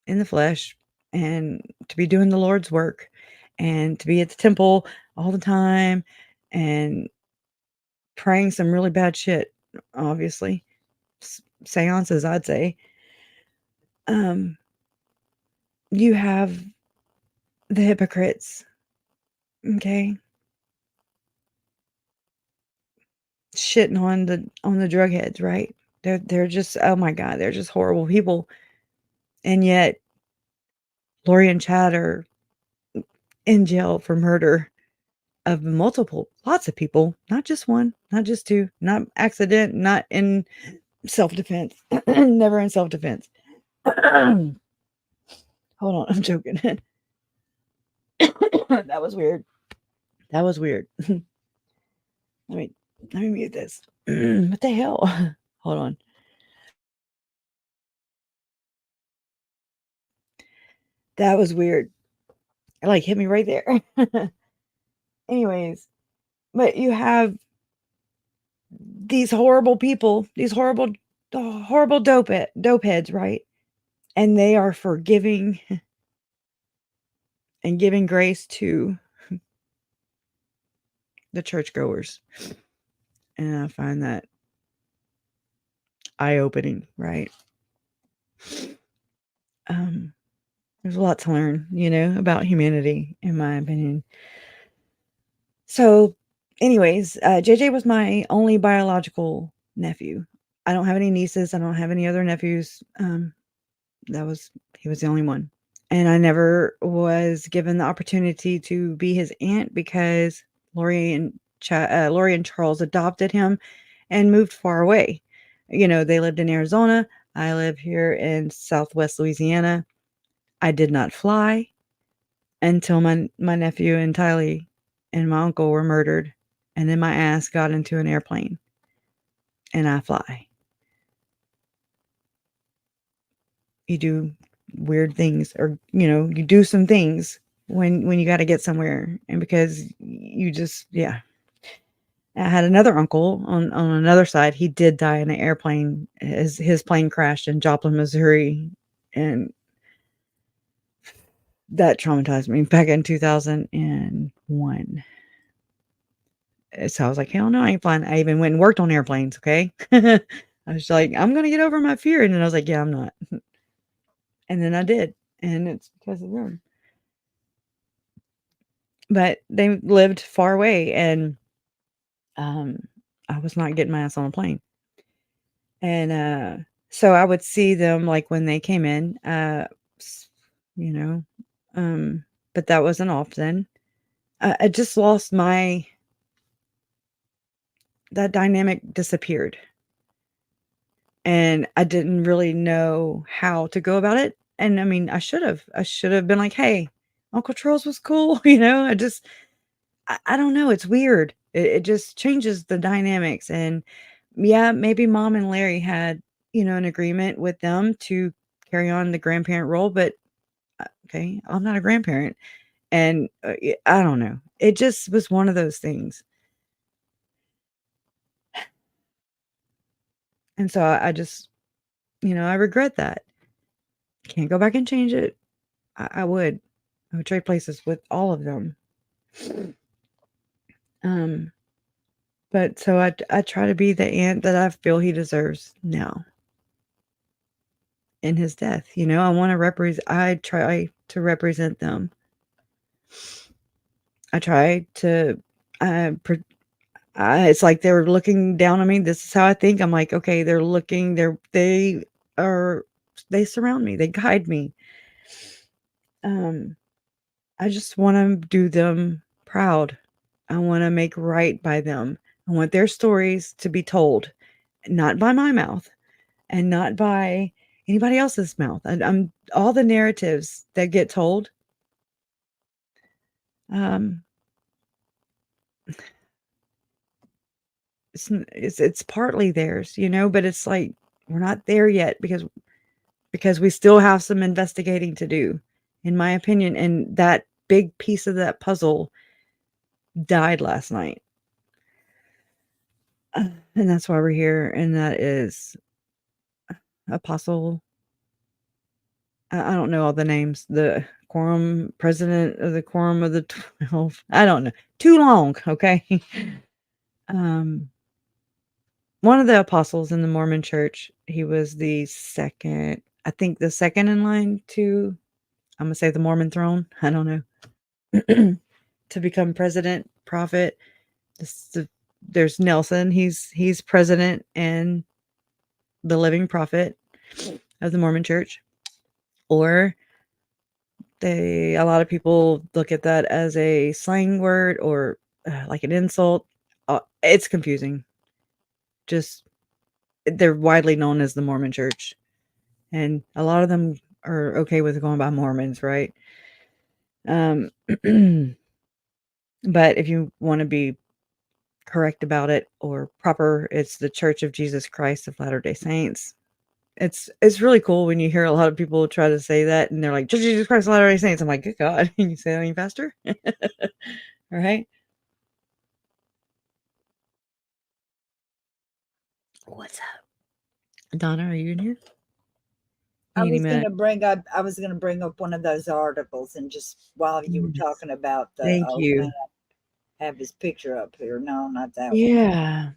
in the flesh and to be doing the Lord's work and to be at the temple all the time and praying some really bad shit, obviously. Seances, I'd say. Um, you have the hypocrites, okay, shitting on the drug heads, right? They're just, oh my god, they're just horrible people, and yet Lori and Chad are in jail for murder of lots of people, not just one, not just two, not accident, not in self-defense, never in self-defense. Hold on, I'm joking. That was weird. That was weird. Let me let me mute this. What the hell? Hold on. That was weird. It, like, hit me right there. Anyways, but you have these horrible people, these horrible dope heads, right? And they are forgiving and giving grace to the churchgoers. And I find that eye-opening, right? There's a lot to learn, about humanity, in my opinion. So, anyways, JJ was my only biological nephew. I don't have any nieces. I don't have any other nephews. He was the only one. And I never was given the opportunity to be his aunt because Lori and Charles adopted him and moved far away. They lived in Arizona. I live here in Southwest Louisiana. I did not fly until my nephew and Tylee and my uncle were murdered, and then my ass got into an airplane, and I fly. You do weird things, or you do some things when you got to get somewhere, and because you just, yeah. I had another uncle on another side. He did die in an airplane. His plane crashed in Joplin, Missouri, and that traumatized me back in 2001. So I was like, hell no, I ain't flying. I even went and worked on airplanes. Okay. I was like, I'm going to get over my fear. And then I was like, yeah, I'm not. And then I did. And it's because of them. But they lived far away, and I was not getting my ass on a plane. And so I would see them like when they came in, you know, but that wasn't often. I just lost that dynamic disappeared. And I didn't really know how to go about it. And I mean, I should have been like, hey, Uncle Charles was cool. I don't know. It's weird. It just changes the dynamics. And yeah, maybe Mom and Larry had, an agreement with them to carry on the grandparent role, but okay, I'm not a grandparent. And I don't know. It just was one of those things. And so I just, I regret that. Can't go back and change it. I would. I would trade places with all of them. Um, but so I try to be the aunt that I feel he deserves now in his death. I try to represent them. I try to, it's like they're looking down on me. This is how I think. I'm like, okay, they surround me. They guide me. I just want to do them proud. I want to make right by them. I want their stories to be told, not by my mouth and not by anybody else's mouth. I'm all the narratives that get told. Um, it's partly theirs, but it's like we're not there yet because we still have some investigating to do, in my opinion, and that big piece of that puzzle died last night. And that's why we're here, and that is Apostle, I don't know all the names, the Quorum, president of the Quorum of the 12, I don't know. Too long, okay? One of the apostles in the Mormon Church, he was the second, I think the second in line to, I'm gonna say the Mormon throne, I don't know, to become president, prophet. There's Nelson, he's president and the living prophet of the Mormon Church. Or a lot of people look at that as a slang word or like an insult. It's confusing. Just they're widely known as the Mormon Church, and a lot of them are okay with going by Mormons, right? But if you want to be correct about it or proper, it's the Church of Jesus Christ of Latter-day Saints. It's really cool when you hear a lot of people try to say that, and they're like, Church of Jesus Christ of Latter-day Saints. I'm like, good God, can you say that any faster? All right. What's up? Donna, are you in here? Any minute. I was gonna bring up one of those articles, and just while you were talking about the Thank old you. man, have his picture up here. No, not that one. Yeah.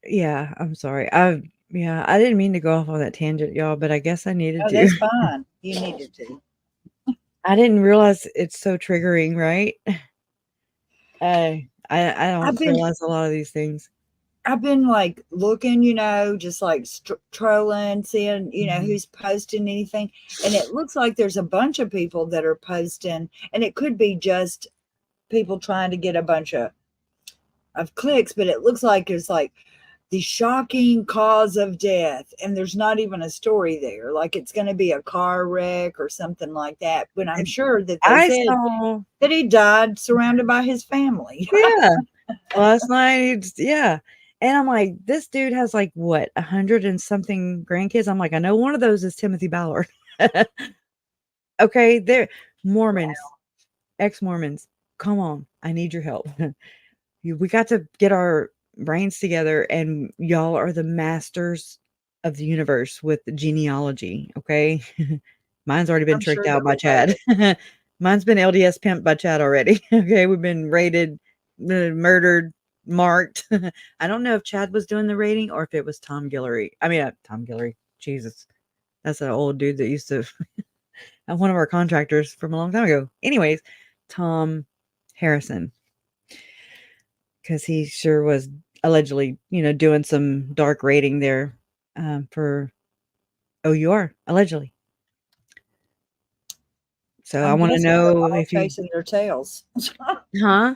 Yeah, I'm sorry. I didn't mean to go off on that tangent, y'all, but I guess I needed Oh, to. that's fine. You needed to. I didn't realize it's so triggering, right? I I've don't been realize a lot of these things. I've been like looking, just like trolling, seeing, Mhm. who's posting anything. And it looks like there's a bunch of people that are posting, and it could be just people trying to get a bunch of clicks, but it looks like it's like the shocking cause of death. And there's not even a story there. Like it's going to be a car wreck or something like that. But I'm And sure that they I said saw that he died surrounded by his family. yeah, last night, yeah, and I'm like, "This dude has, like, what, 100 and something grandkids?" I'm like, "I know one of those is Timothy Ballard." Okay, they're Mormons, Wow. ex-Mormons, come on, I need your help. We got to get our brains together, and y'all are the masters of the universe with the genealogy, okay? Mine's already been I'm tricked sure out that by we have Chad. it. Mine's been LDS pimped by Chad already, okay? We've been raided, murdered, marked. I don't know if Chad was doing the raiding or if it was Tom Guillory. I mean, Tom Guillory, Jesus. That's an old dude that used to one of our contractors from a long time ago. Anyways, Tom Harrison, because he sure was allegedly, doing some dark raiding there for OUR, allegedly. So I I'm want to guessing they're know all if you, chasing their tails. huh?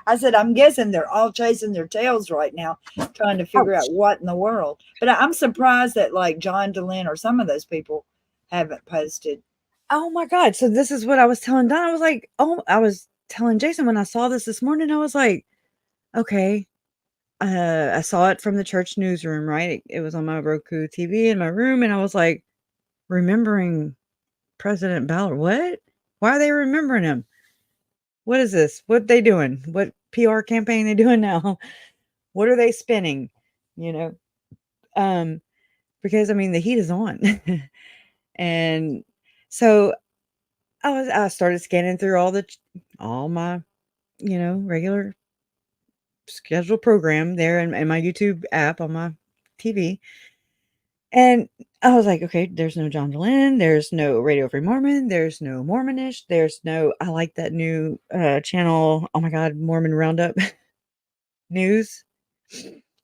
I said, I'm guessing they're all chasing their tails right now, trying to figure out Ouch. what in the world. But I'm surprised that like John DeLynn or some of those people haven't posted. Oh my God. So this is what I was telling Don. I was like, oh, I was telling Jason when I saw this morning, I was like, okay. I saw it from the church newsroom, right? It was on my Roku TV in my room, and I was like, remembering President Ballard. What? Why are they remembering him? What is this? What they doing? What PR campaign they doing now? What are they spinning? You know? Um, because I mean the heat is on. And so I started scanning through all my, regular scheduled program there in my YouTube app on my TV. And I was like, okay, there's no John Dehlin, there's no Radio Free Mormon, there's no Mormonish, there's no I like that new channel. Oh my God, Mormon Roundup News.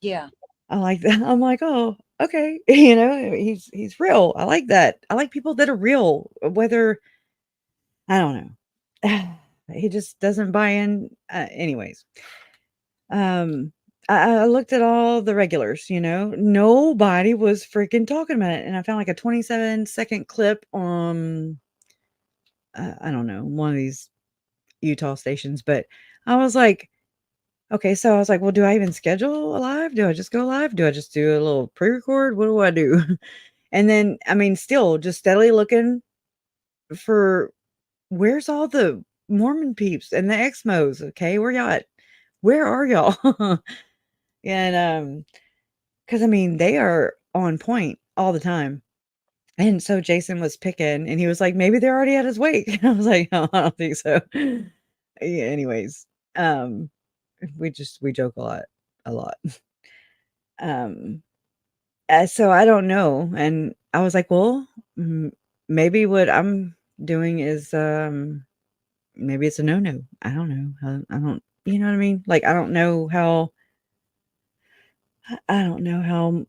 Yeah. I like that. I'm like, oh, okay. He's real. I like that. I like people that are real, whether I don't know. He just doesn't buy in. Anyways, um, I looked at all the regulars. Nobody was freaking talking about it, and I found like a 27-second clip on I don't know, one of these Utah stations, but I was like, okay, so I was like, well, do I even schedule a live? Do I just go live? Do I just do a little pre-record? What do I do? And then, I mean, still just steadily looking, for where's all the Mormon peeps and the Exmos? Okay, where y'all at? Where are y'all? And because I mean, they are on point all the time. And so Jason was picking, and he was like, "Maybe they're already at his wake." And I was like, "No, I don't think so." Yeah, anyways, um, we joke a lot. Um, so I don't know, and I was like, "Well, maybe what I'm doing is, maybe it's a no-no. I don't know. I don't, you know what I mean? Like, I don't know how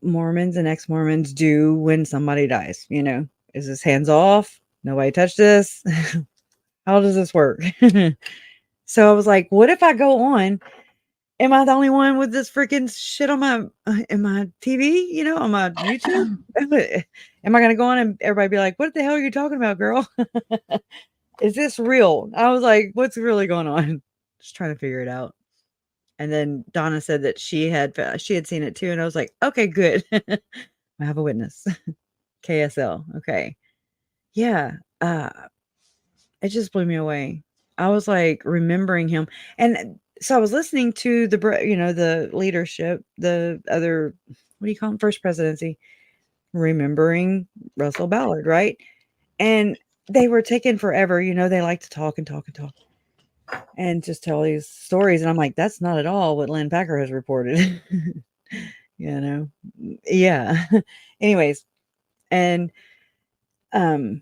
Mormons and ex-Mormons do when somebody dies, you know? Is this hands off? Nobody touch this? How does this work? So I was like, what if I go on? Am I the only one with this freaking shit on my in my TV, you know, on my YouTube? Am I gonna go on and everybody be like, what the hell are you talking about, girl? Is this real? I was like, what's really going on? Just trying to figure it out. And then Donna said that she had seen it too, and I was like, okay, good. I have a witness. KSL. Okay. Yeah. It just blew me away. I was like remembering him. And so I was listening to the leadership, the other, what do you call them? First presidency, remembering Russell Ballard, right? And they were taking forever. They like to talk and talk and talk and just tell these stories. And I'm like, that's not at all what Lynn Packer has reported. you know? Yeah. Anyways. And, so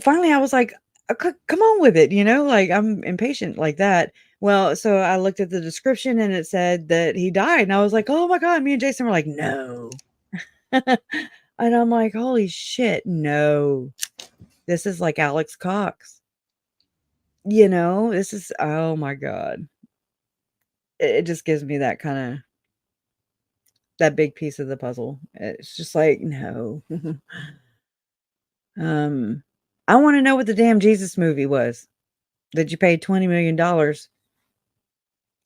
finally I was like, come on with it, like I'm impatient like that. Well, so I looked at the description and it said that he died. And I was like, oh my God, me and Jason were like, no. And I'm like, holy shit, no. This is like Alex Cox. This is, oh my God. It just gives me that kind of, that big piece of the puzzle. It's just like, no. I want to know what the damn Jesus movie was that you paid $20 million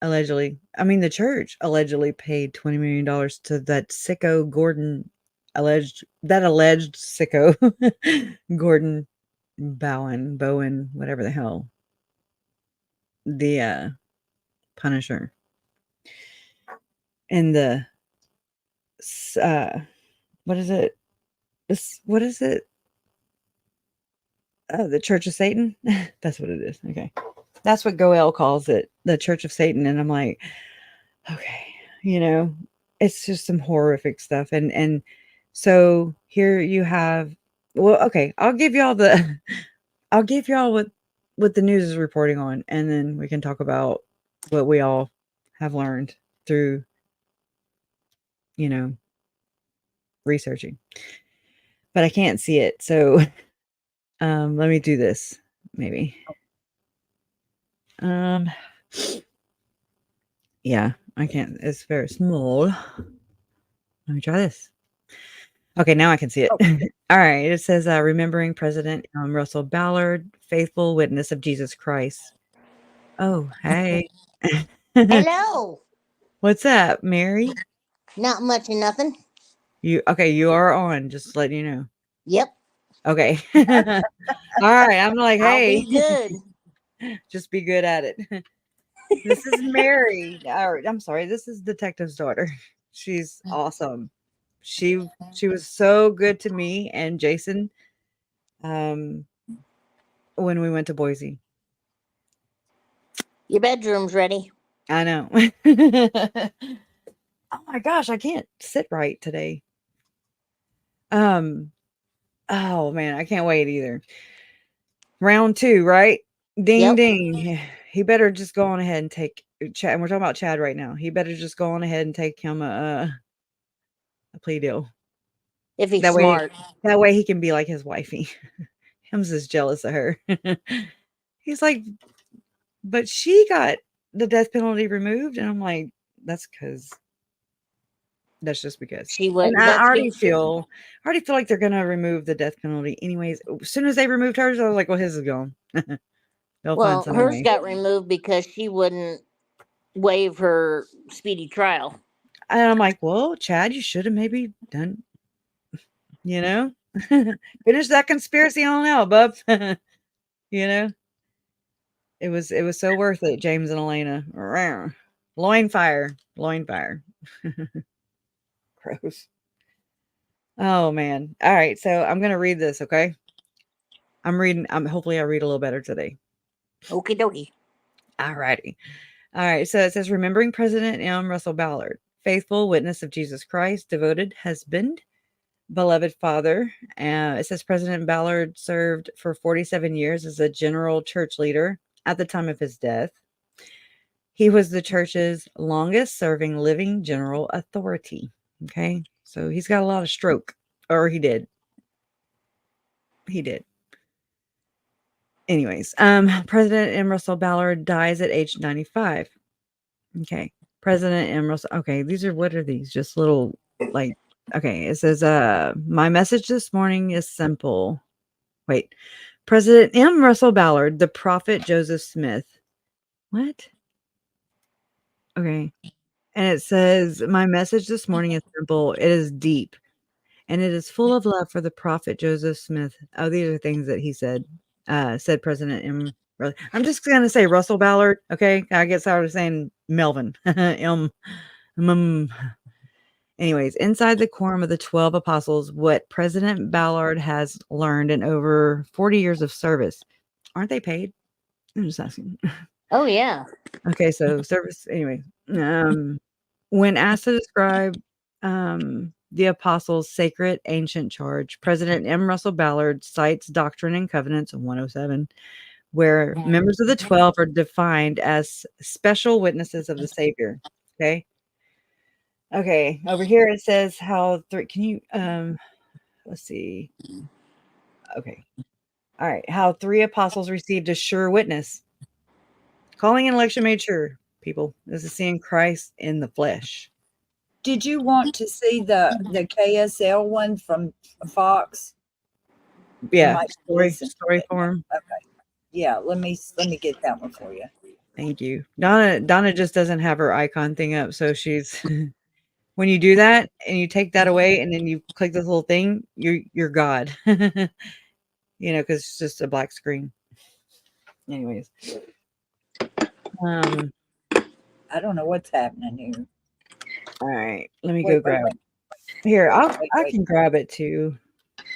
allegedly. I mean, the church allegedly paid $20 million to that sicko Gordon, alleged sicko Gordon Bowen, whatever the hell, the Punisher, and the what is it? What is it? The Church of Satan. That's what it is. Okay, that's what Goel calls it, the Church of Satan. And I'm like, okay, it's just some horrific stuff. And so here you have, well, okay, I'll give y'all what the news is reporting on, and then we can talk about what we all have learned through, researching. But I can't see it, so let me do this, maybe. Yeah, I can't. It's very small. Let me try this. Okay, now I can see it. Okay. All right. It says, remembering President Russell Ballard, faithful witness of Jesus Christ. Oh, hey. Hello. What's up, Mary? Not much of nothing. Okay, you are on, just letting you know. Yep. Okay. All right. I'm like, I'll hey. be good. Just be good at it. This is Mary. I'm sorry. This is Detective's daughter. She's awesome. She was so good to me and Jason when we went to Boise. Your bedroom's ready. I know. Oh my gosh, I can't sit right today. Oh man, I can't wait either. Round 2, right? Ding Yep. ding. He better just go on ahead and take Chad. And we're talking about Chad right now. He better just go on ahead and take him a plea deal. If he's That way, smart. he can be like his wifey. Him's just jealous of her. He's like, but she got the death penalty removed, and I'm like, that's just because. She would. And I That's already because feel like they're gonna remove the death penalty anyways. As soon as they removed hers, I was like, well, his is gone. They'll find well, some hers way. got removed because she wouldn't waive her speedy trial. And I'm like, well, Chad, you should have maybe done, you know? Finish that conspiracy on out, bub. You know, it was so worth it, James and Elena. Rawr. Loin fire. Loin fire. Gross. Oh man. All right, so I'm gonna read this, okay? I'm reading. Hopefully I read a little better today. Okie dokie. All righty. All right. So it says, remembering President M. Russell Ballard, faithful witness of Jesus Christ, devoted husband, beloved father. It says President Ballard served for 47 years as a general church leader at the time of his death. He was the church's longest serving living general authority. Okay. So he's got a lot of stroke, or he did. He did. Anyways, President M. Russell Ballard dies at age 95. Okay. President M. Russell. Okay. What are these? Just little, like, okay. It says, my message this morning is simple. Wait. President M. Russell Ballard, the prophet Joseph Smith. What? Okay. And it says, my message this morning is simple. It is deep. And it is full of love for the prophet Joseph Smith. Oh, these are things that he said. Said President M. I'm just going to say Russell Ballard. Okay. I guess I was saying Melvin. Anyways, inside the Quorum of the 12 Apostles, what President Ballard has learned in over 40 years of service. Aren't they paid? I'm just asking. Oh, yeah. Okay. So service. Anyway. When asked to describe the apostles' sacred ancient charge, President M. Russell Ballard cites Doctrine and Covenants 107, where members of the 12 are defined as special witnesses of the Savior. Okay. Okay. Over here it says how can you let's see. Okay. All right. How 3 apostles received a sure witness. Calling and election made sure, people. This is seeing Christ in the flesh. Did you want to see the KSL one from Fox? Yeah, story form. Okay. Yeah, let me get that one for you. Thank you. Donna just doesn't have her icon thing up, so she's when you do that and you take that away and then you click this little thing, you're God. You know, because it's just a black screen. Anyways. I don't know what's happening here. All right, let me go grab it. Here, I can grab it too.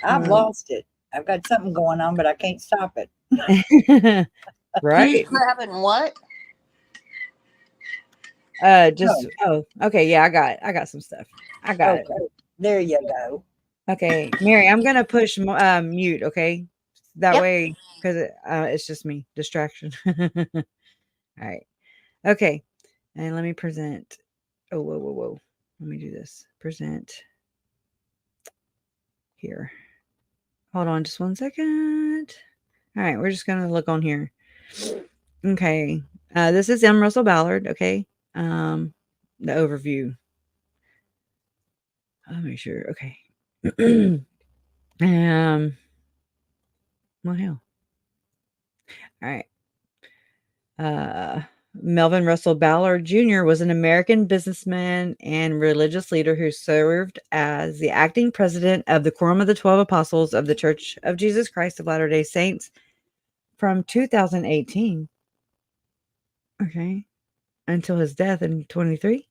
I've lost it. I've got something going on, but I can't stop it. Right. Who's grabbing what? Okay, yeah, I got some stuff. I got it. There you go. Okay, Mary, I'm gonna push mute. Okay, that way, because it's just me distraction. All right. Okay, and let me present. Oh, whoa. Let me do this. Present here. Hold on just 1 second. All right, we're just gonna look on here. Okay, this is M. Russell Ballard. Okay, the overview. I'll make sure. Okay. What hell? All right. Melvin Russell Ballard Jr. was an American businessman and religious leader who served as the acting president of the Quorum of the 12 Apostles of the Church of Jesus Christ of Latter-day Saints from 2018. Okay. Until his death in 23.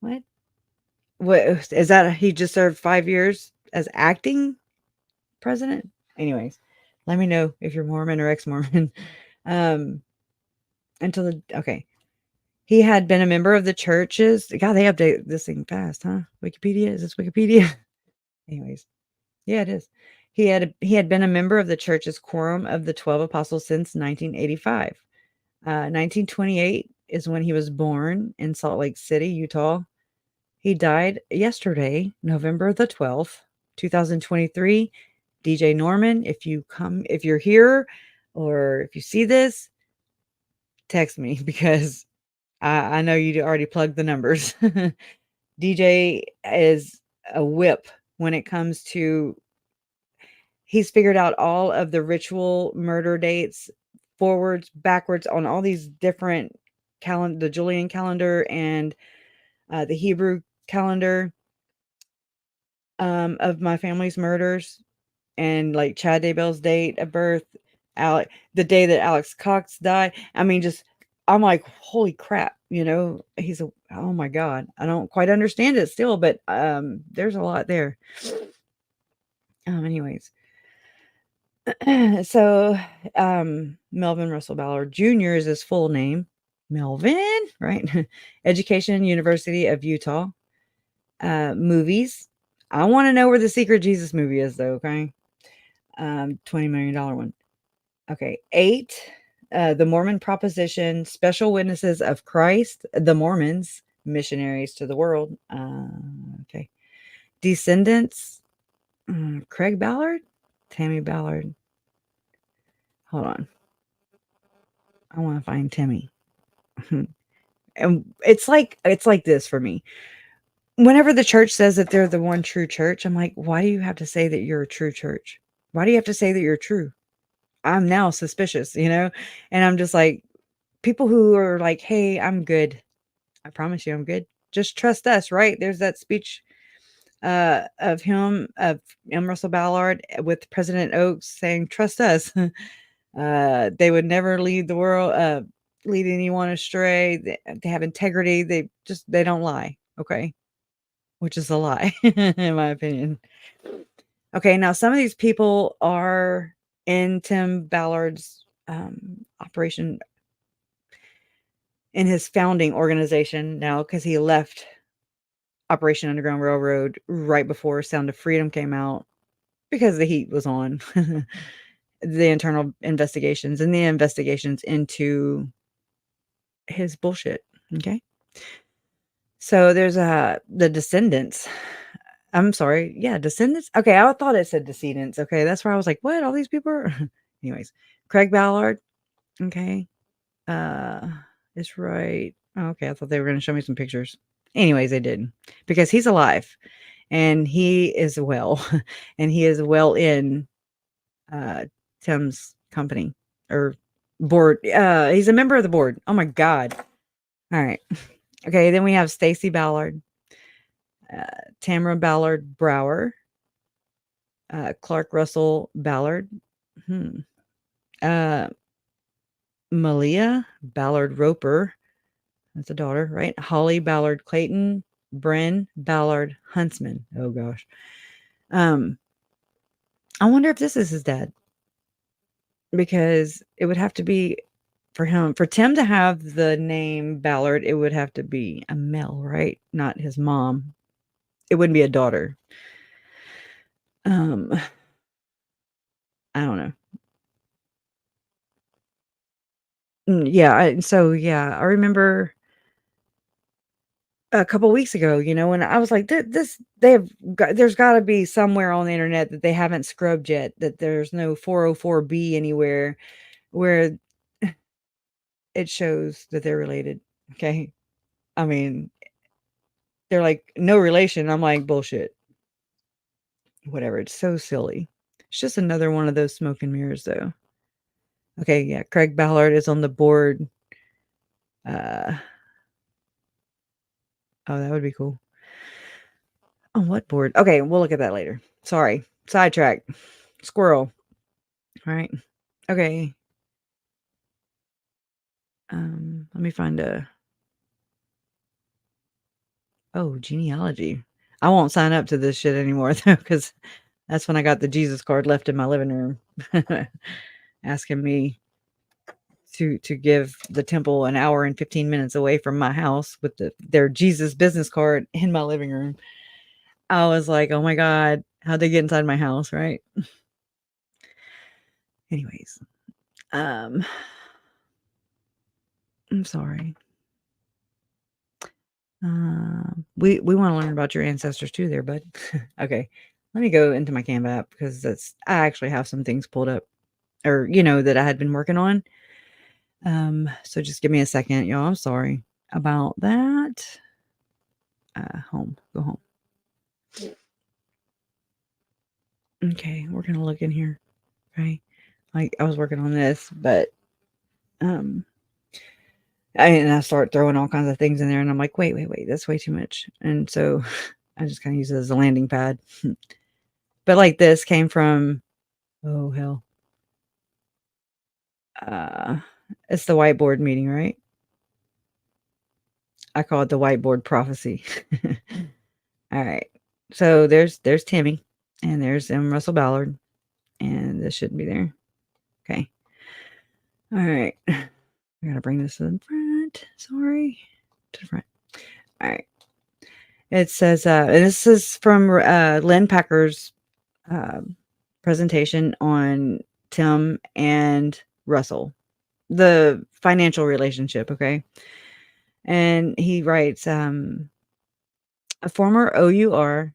What is that? He just served 5 years as acting president? Anyways, let me know if you're Mormon or ex-Mormon. Okay. He had been a member of the churches. God, they update this thing fast, huh? Wikipedia? Is this Wikipedia? Anyways. Yeah, it is. He had been a member of the church's Quorum of the 12 Apostles since 1985. 1928 is when he was born in Salt Lake City, Utah. He died yesterday, November the 12th, 2023. DJ Norman, if you're here or if you see this, text me because I know you already plugged the numbers. DJ is a whip when it comes to, he's figured out all of the ritual murder dates, forwards, backwards on all these different the Julian calendar and the Hebrew calendar. of my family's murders and like Chad Daybell's date of birth, the day that Alex Cox died. I mean, just I'm like, holy crap, he's oh my God. I don't quite understand it still, but there's a lot there. Anyways. So Melvin Russell Ballard Jr. is his full name. Melvin, right? Education, University of Utah. Movies. I want to know where the Secret Jesus movie is, though. Okay, $20 million one. Okay, 8. The Mormon Proposition, Special Witnesses of Christ, the Mormons, missionaries to the world. Okay, Descendants. Craig Ballard, Tammy Ballard. Hold on, I want to find Timmy. And it's like this for me. Whenever the church says that they're the one true church, I'm like, why do you have to say that you're a true church? Why do you have to say that you're true? I'm now suspicious, and I'm just like, people who are like, hey, I'm good. I promise you I'm good. Just trust us, right? There's that speech of M. Russell Ballard with President Oaks saying, trust us. They would never lead the world, lead anyone astray. They have integrity. They don't lie. Okay. Which is a lie, in my opinion. Okay, now some of these people are in Tim Ballard's operation, in his founding organization now, because he left Operation Underground Railroad right before Sound of Freedom came out because the heat was on. The internal investigations and the investigations into his bullshit. Okay. So there's the Descendants. I'm sorry. Yeah, Descendants. Okay, I thought it said Decedents. Okay, that's where I was like, what? All these people are. Anyways, Craig Ballard. Okay. It's right. Okay, I thought they were going to show me some pictures. Anyways, they didn't, because he's alive and he is well, and he is well in Tim's company or board. He's a member of the board. Oh my God. All right. Okay, then we have Stacy Ballard, Tamara Ballard Brower, Clark Russell Ballard, Malia Ballard Roper, that's a daughter, right? Holly Ballard Clayton, Bren Ballard Huntsman. Oh gosh. I wonder if this is his dad, because it would have to be for Tim to have the name Ballard, it would have to be a male, right? Not his mom. It wouldn't be a daughter. I don't know. Yeah, I remember a couple weeks ago, when I was like, there's got to be somewhere on the internet that they haven't scrubbed yet, that there's no 404B anywhere where it shows that they're related. Okay. I mean, they're like, no relation. I'm like, bullshit. Whatever. It's so silly. It's just another one of those smoke and mirrors, though. Okay. Yeah. Craig Ballard is on the board. Oh, that would be cool. On what board? Okay, we'll look at that later. Sorry. Sidetrack. Squirrel. All right. Okay. Let me find genealogy. I won't sign up to this shit anymore, though, because that's when I got the Jesus card left in my living room. Asking me to give the temple an hour and 15 minutes away from my house with their Jesus business card in my living room. I was like, oh my God, how'd they get inside my house, right? Anyways, I'm sorry. We want to learn about your ancestors too there, bud. Okay, let me go into my Canva app, because I actually have some things pulled up, or that I had been working on. So just give me a second, y'all. I'm sorry about that. Go home. Okay, we're gonna look in here. Okay, like I was working on this, but I start throwing all kinds of things in there, and I'm like, wait, that's way too much. And so I just kind of use it as a landing pad. But like this came from, oh hell. It's the whiteboard meeting, right? I call it the whiteboard prophecy. All right. So there's Timmy and there's Russell Ballard. And this shouldn't be there. Okay. All right. I gotta bring this to the front. Sorry. To the front. All right. It says, and this is from Lynn Packer's presentation on Tim and Russell, the financial relationship. Okay. And he writes, a former OUR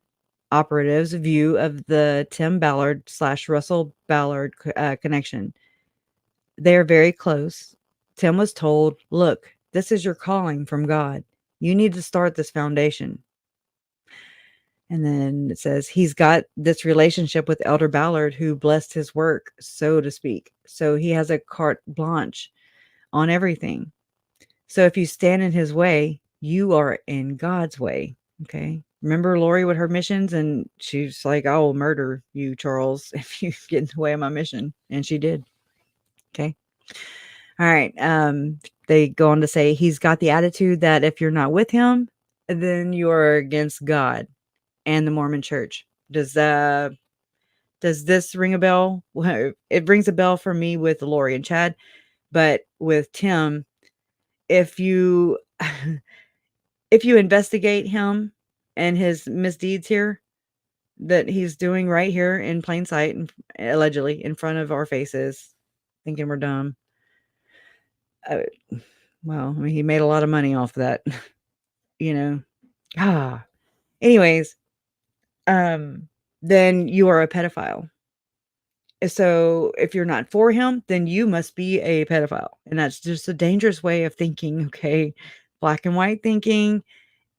operative's view of the Tim Ballard / Russell Ballard connection. They're very close. Tim was told, look, this is your calling from God. You need to start this foundation. And then it says he's got this relationship with Elder Ballard who blessed his work, so to speak. So he has a carte blanche on everything. So if you stand in his way, you are in God's way. Okay. Remember Lori with her missions? And she's like, I will murder you, Charles, if you get in the way of my mission. And she did. Okay. All right. They go on to say he's got the attitude that if you're not with him, then you're against God and the Mormon Church. Does this ring a bell? Well, it rings a bell for me with Lori and Chad, but with Tim, if you if you investigate him and his misdeeds here that he's doing right here in plain sight and allegedly in front of our faces, thinking we're dumb. Well, I mean, he made a lot of money off of that, you know. Anyways, then you are a pedophile. So if you're not for him, then you must be a pedophile. And that's just a dangerous way of thinking, okay? Black and white thinking,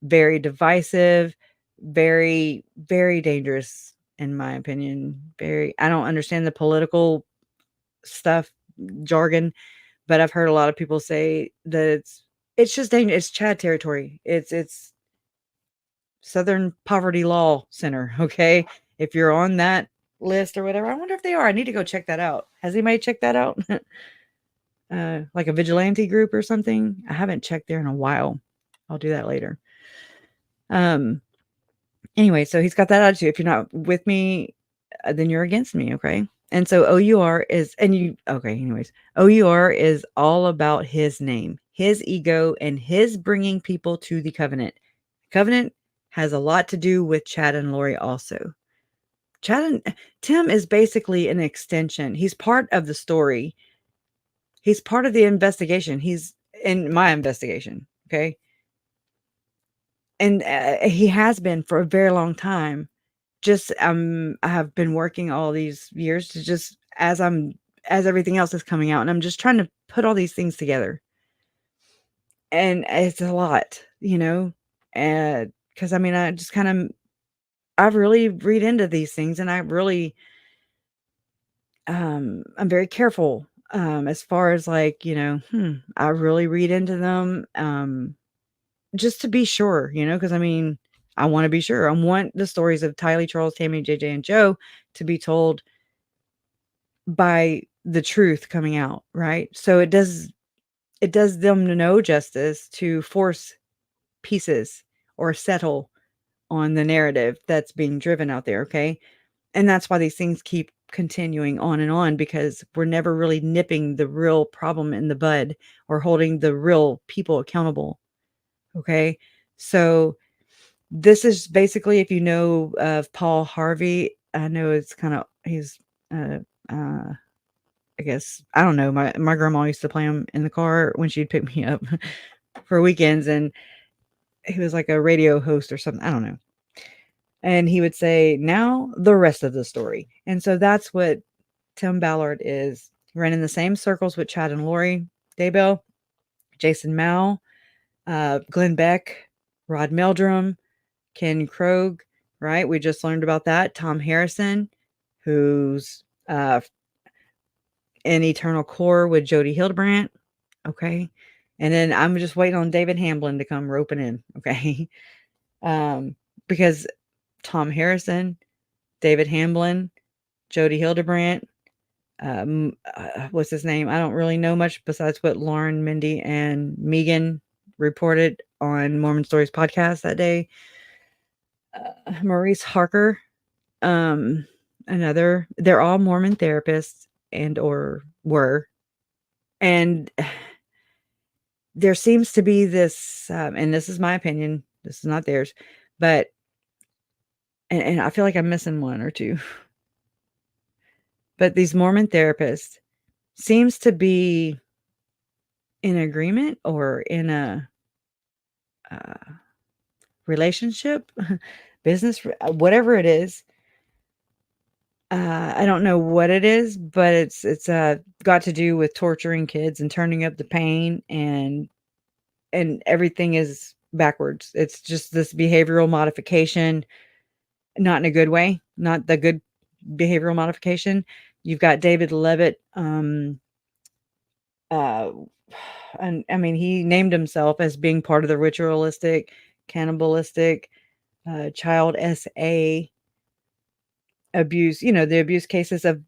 very divisive, very, very dangerous, in my opinion. I don't understand the political stuff, jargon, but I've heard a lot of people say that it's just dangerous. It's Chad territory. It's Southern Poverty Law Center. Okay. If you're on that list or whatever, I wonder if they are. I need to go check that out. Has anybody checked that out? Like a vigilante group or something? I haven't checked there in a while. I'll do that later. Anyway, so he's got that attitude. If you're not with me, then you're against me. Okay. And so OUR is, anyways, OUR is all about his name, his ego, and his bringing people to the covenant. Covenant has a lot to do with Chad and Lori also. Tim is basically an extension. He's part of the story. He's part of the investigation. He's in my investigation. Okay. And he has been for a very long time. Just, I have been working all these years to just, as everything else is coming out, and I'm just trying to put all these things together. And it's a lot, and because I mean, I really read into these things, and I really, I'm very careful, as far as like, I really read into them, just to be sure, because I mean, I want to be sure. I want the stories of Tylee, Charles, Tammy, JJ, and Joe to be told by the truth coming out, right? So it does them no justice to force pieces or settle on the narrative that's being driven out there, okay? And that's why these things keep continuing on, because we're never really nipping the real problem in the bud or holding the real people accountable, okay? So this is basically, if you know of Paul Harvey, I know it's kind of, he's, I guess, I don't know. My grandma used to play him in the car when she'd pick me up for weekends, and he was like a radio host or something. I don't know. And he would say, now the rest of the story. And so that's what Tim Ballard is. Running the same circles with Chad and Lori Daybell, Jason Mao, Glenn Beck, Rod Meldrum, Ken Krogh, right? We just learned about that. Tom Harrison, who's in Eternal Core with Jody Hildebrandt. Okay. And then I'm just waiting on David Hamblin to come roping in. Okay. because Tom Harrison, David Hamblin, Jody Hildebrandt, what's his name? I don't really know much besides what Lauren, Mindy, and Megan reported on Mormon Stories podcast that day. Maurice Harker, they're all Mormon therapists and or were. And there seems to be this, and this is my opinion, this is not theirs, but, and I feel like I'm missing one or two, but these Mormon therapists seems to be in agreement or in a relationship, business, whatever it is. I don't know what it is, but it's got to do with torturing kids and turning up the pain, and everything is backwards. It's just this behavioral modification, not in a good way, not the good behavioral modification. You've got David Levitt, and I mean, he named himself as being part of the ritualistic, cannibalistic, child SA abuse, the abuse cases of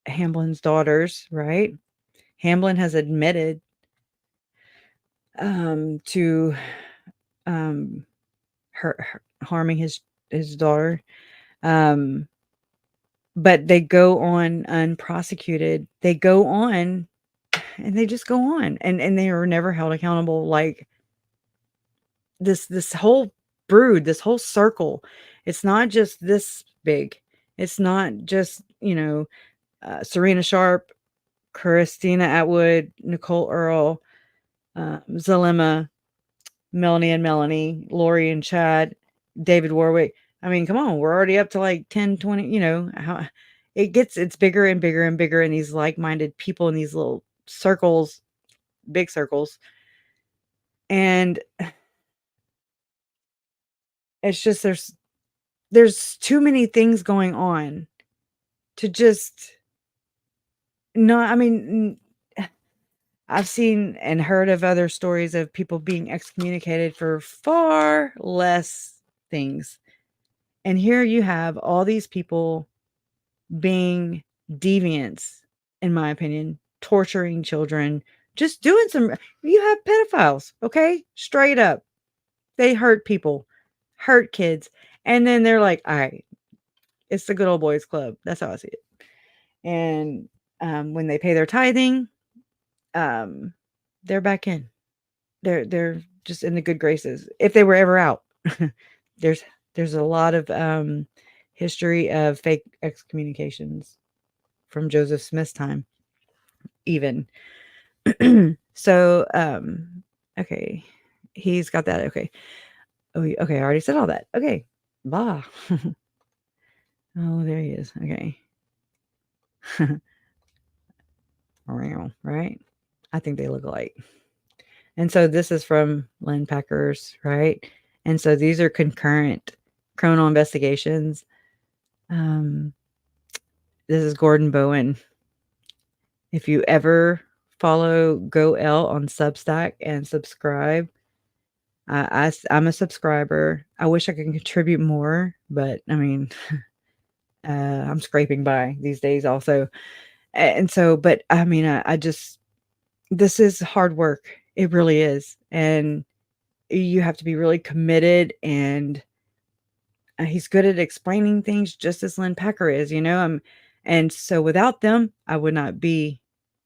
Hamblin's daughters, right? Hamblin has admitted to her harming his daughter. But they go on unprosecuted. They go on and they just go on, and they are never held accountable. Like this whole brood, this whole circle, it's not just this big. It's not just, Serena Sharp, Christina Atwood, Nicole Earl, Zalima, Melanie and Melanie, Lori and Chad, David Warwick. I mean, come on, we're already up to like 10, 20, how it's bigger and bigger and bigger in these like-minded people in these little circles, big circles. And it's just, there's too many things going on to just not, I mean, I've seen and heard of other stories of people being excommunicated for far less things. And here you have all these people being deviants, in my opinion, torturing children, just doing you have pedophiles, okay? Straight up. They hurt people, hurt kids. And then they're like, all right, it's the good old boys club. That's how I see it. And when they pay their tithing, they're back in. They're just in the good graces. If they were ever out. There's a lot of history of fake excommunications from Joseph Smith's time, even. So, okay, he's got that. Okay. Oh, okay. I already said all that. Okay. Blah. Oh, there he is. Okay. Right. I think they look alike. And so this is from Lynn Packer's, right? And so these are concurrent criminal investigations. This is Gordon Bowen. If you ever follow GoL on Substack and subscribe, I'm a subscriber. I wish I could contribute more, but I mean, I'm scraping by these days also. And so, but I mean, I just, this is hard work. It really is. And you have to be really committed, and he's good at explaining things just as Lynn Packer is, and so without them, I would not be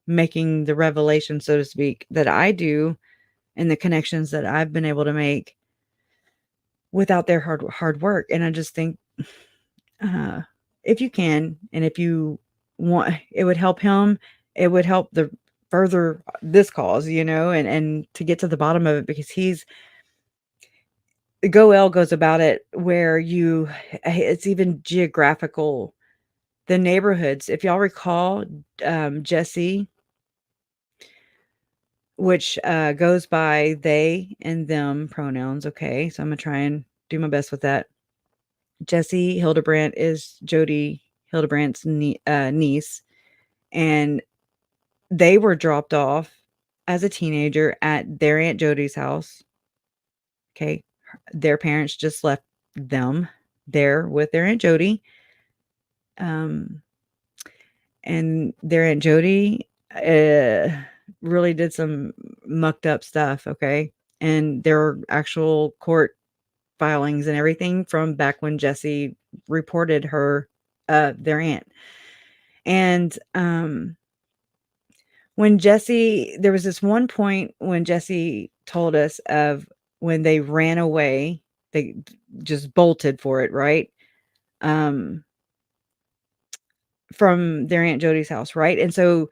making the revelation, so to speak, that I do, and the connections that I've been able to make without their hard work. And I just think, if you can, and if you want, it would help him. It would help the further this cause, and to get to the bottom of it, because GoL goes about it where it's even geographical. The neighborhoods, if y'all recall, Jesse, which goes by they and them pronouns. Okay, so I'm gonna try and do my best with that. Jesse Hildebrandt is Jody Hildebrandt's niece, and they were dropped off as a teenager at their Aunt Jody's house. Okay, their parents just left them there with their Aunt Jody. And their Aunt Jody really did some mucked up stuff, okay? And there are actual court filings and everything from back when Jesse reported her, their aunt. And when Jesse, there was this one point when Jesse told us of when they ran away, they just bolted for it, right? From their Aunt Jody's house, right? And so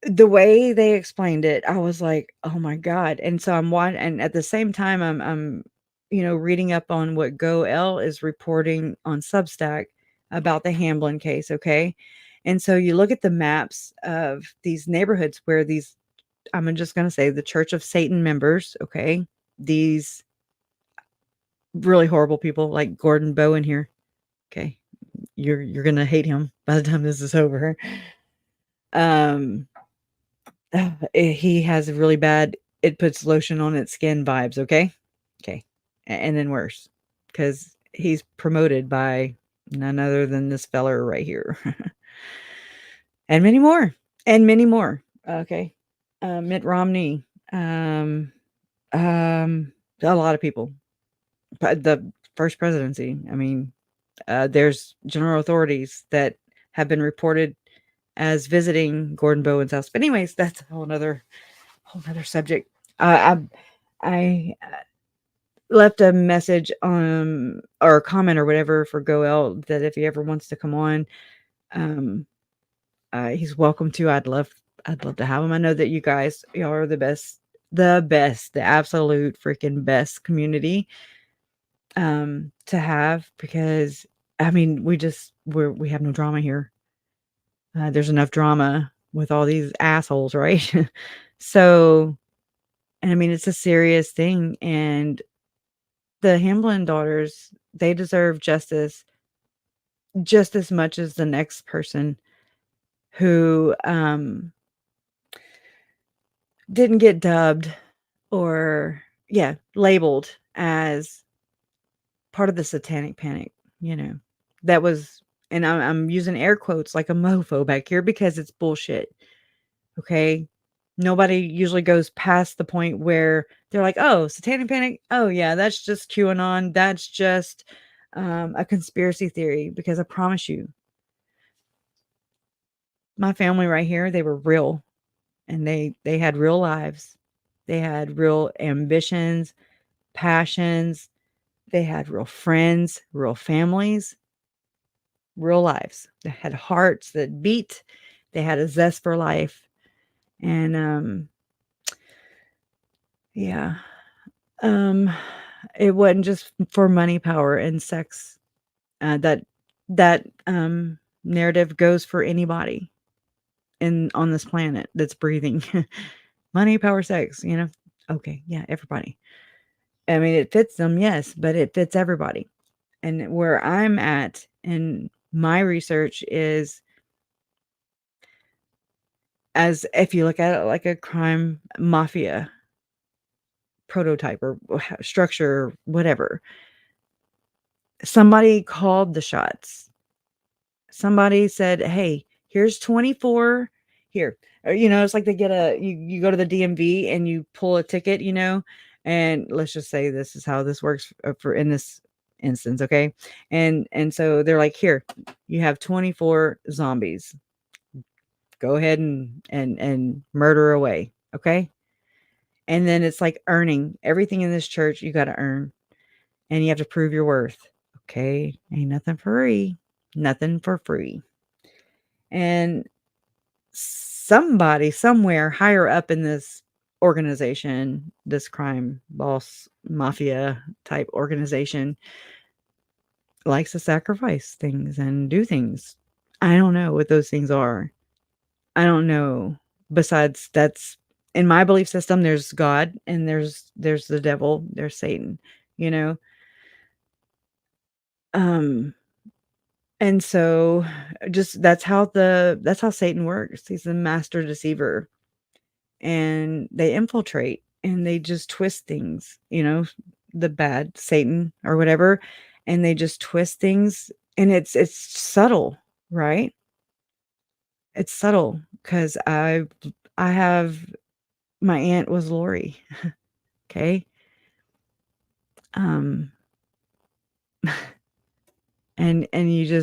the way they explained it, I was like, "Oh my god." And so I'm watching, and at the same time, I'm reading up on what GoL is reporting on Substack about the Hamblin case, okay? And so you look at the maps of these neighborhoods where these, I'm just gonna say, the Church of Satan members, okay? These really horrible people like Gordon Bowen here, okay? You're gonna hate him by the time this is over. He has a really bad "it puts lotion on its skin" vibes, okay? Okay. And then worse, because he's promoted by none other than this feller right here. And many more. And many more. Okay. Mitt Romney. A lot of people. But the first presidency. I mean, there's general authorities that have been reported as visiting Gordon Bowen's house. But anyways, that's a whole nother subject. I left a message or a comment or whatever for Goel that if he ever wants to come on, he's welcome to. I'd love to have him. I know that y'all are the best, the absolute freaking best community to have, because I mean, we have no drama here. There's enough drama with all these assholes, right? So, and I mean, it's a serious thing, and the Hamblin daughters, they deserve justice just as much as the next person who didn't get dubbed or labeled as part of the satanic panic, that was, and I'm using air quotes like a mofo back here because it's bullshit. Okay. Nobody usually goes past the point where they're like, "Oh, satanic panic. Oh yeah, that's just QAnon. That's just a conspiracy theory." Because I promise you, my family right here, they were real, and they had real lives. They had real ambitions, passions. They had real friends, real families, real lives. They had hearts that beat. They had a zest for life. And yeah. It wasn't just for money, power, and sex. That narrative goes for anybody on this planet that's breathing. Money, power, sex, Okay, yeah, everybody. I mean, it fits them, yes, but it fits everybody. And where I'm at in my research is, as if you look at it like a crime mafia prototype or structure, whatever. Somebody called the shots. Somebody said, "Hey, here's 24 here." Or, it's like they get you go to the DMV and you pull a ticket, and let's just say this is how this works for in this instance, okay? And so they're like, "Here, you have 24 zombies. Go ahead and murder away, okay?" And then it's like earning everything in this church. You got to earn, and you have to prove your worth. Okay, ain't nothing free. Nothing for free. And somebody somewhere higher up in this organization, this crime boss mafia type organization, likes to sacrifice things and do things. I don't know what those things are. I don't know. Besides, that's in my belief system, there's God and there's the devil, there's Satan, you know. And so just that's how Satan works. He's the master deceiver. And they infiltrate and they just twist things, the bad Satan or whatever, and they just twist things, and it's subtle, right? It's subtle because I have my aunt was Lori, okay? Um, and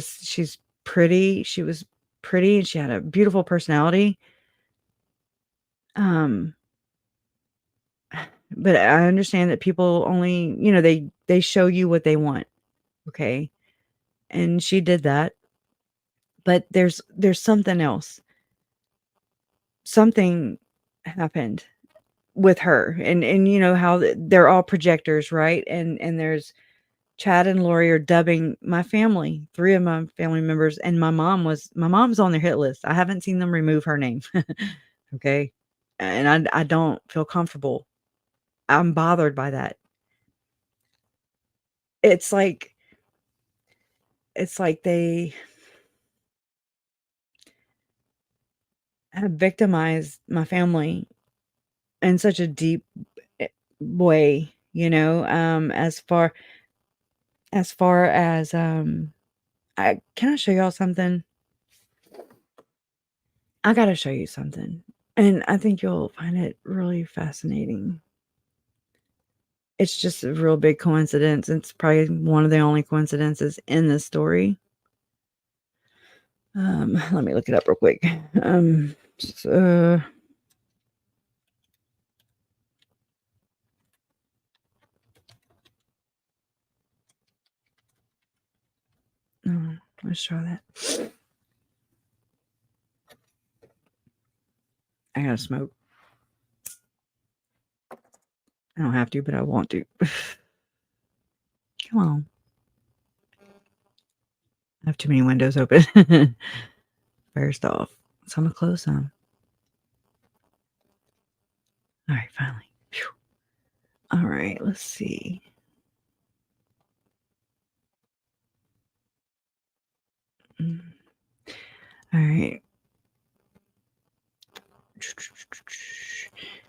she's pretty. She was pretty, and she had a beautiful personality. Um, but I understand that people only, they show you what they want, okay? And she did that. But there's something else. Something happened with her, and you know how they're all projectors, right? And there's Chad and Lori are dubbing my family, 3 of my family members, and my mom's on their hit list. I haven't seen them remove her name. Okay? And I don't feel comfortable. I'm bothered by that. It's like they have victimized my family in such a deep way, as far as can I show y'all something? I gotta show you something, and I think you'll find it really fascinating. It's just a real big coincidence. It's probably one of the only coincidences in this story. Let me look it up real quick. So, let's try that. I gotta smoke. I don't have to, but I want to. Come on. I have too many windows open. First off, so I'm gonna close some. All right, finally. Phew. All right, let's see. All right.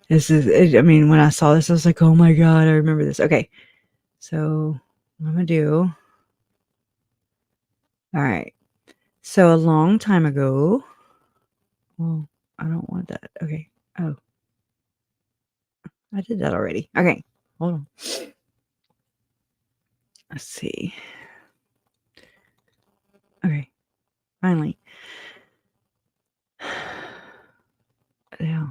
When I saw this, I was like, oh my God, I remember this. Okay. So what I'm going to do. All right. So a long time ago. Well, I don't want that. Okay. Oh. I did that already. Okay. Hold on. Let's see. Okay. Finally. Yeah.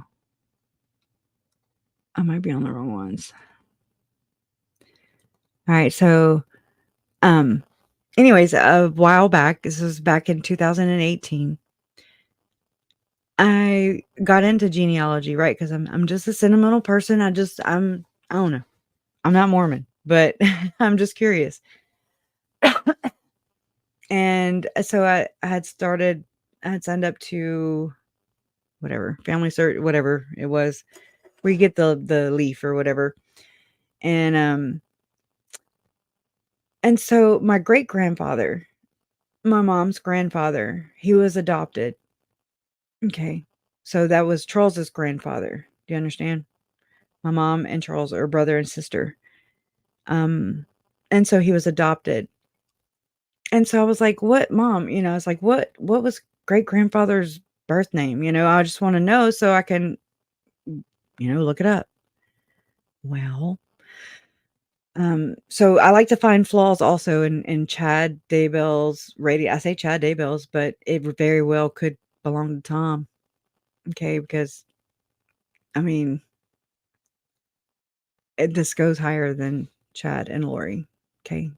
I might be on the wrong ones. All right. So, anyways, a while back, this was back in 2018. I got into genealogy, right? Because I'm just a sentimental person. I don't know. I'm not Mormon, but I'm just curious. And so I had signed up to whatever, family search, whatever it was, where you get the leaf or whatever. And so my great grandfather, my mom's grandfather, he was adopted. Okay. So that was Charles's grandfather. Do you understand? My mom and Charles are brother and sister. And so he was adopted. And so I was like, what, Mom? I was like, what was great grandfather's birth name? I just want to know so I can, look it up. Well, so I like to find flaws also in Chad Daybell's radio. I say Chad Daybell's, but it very well could belong to Tom. Okay. Because this goes higher than Chad and Lori. Okay.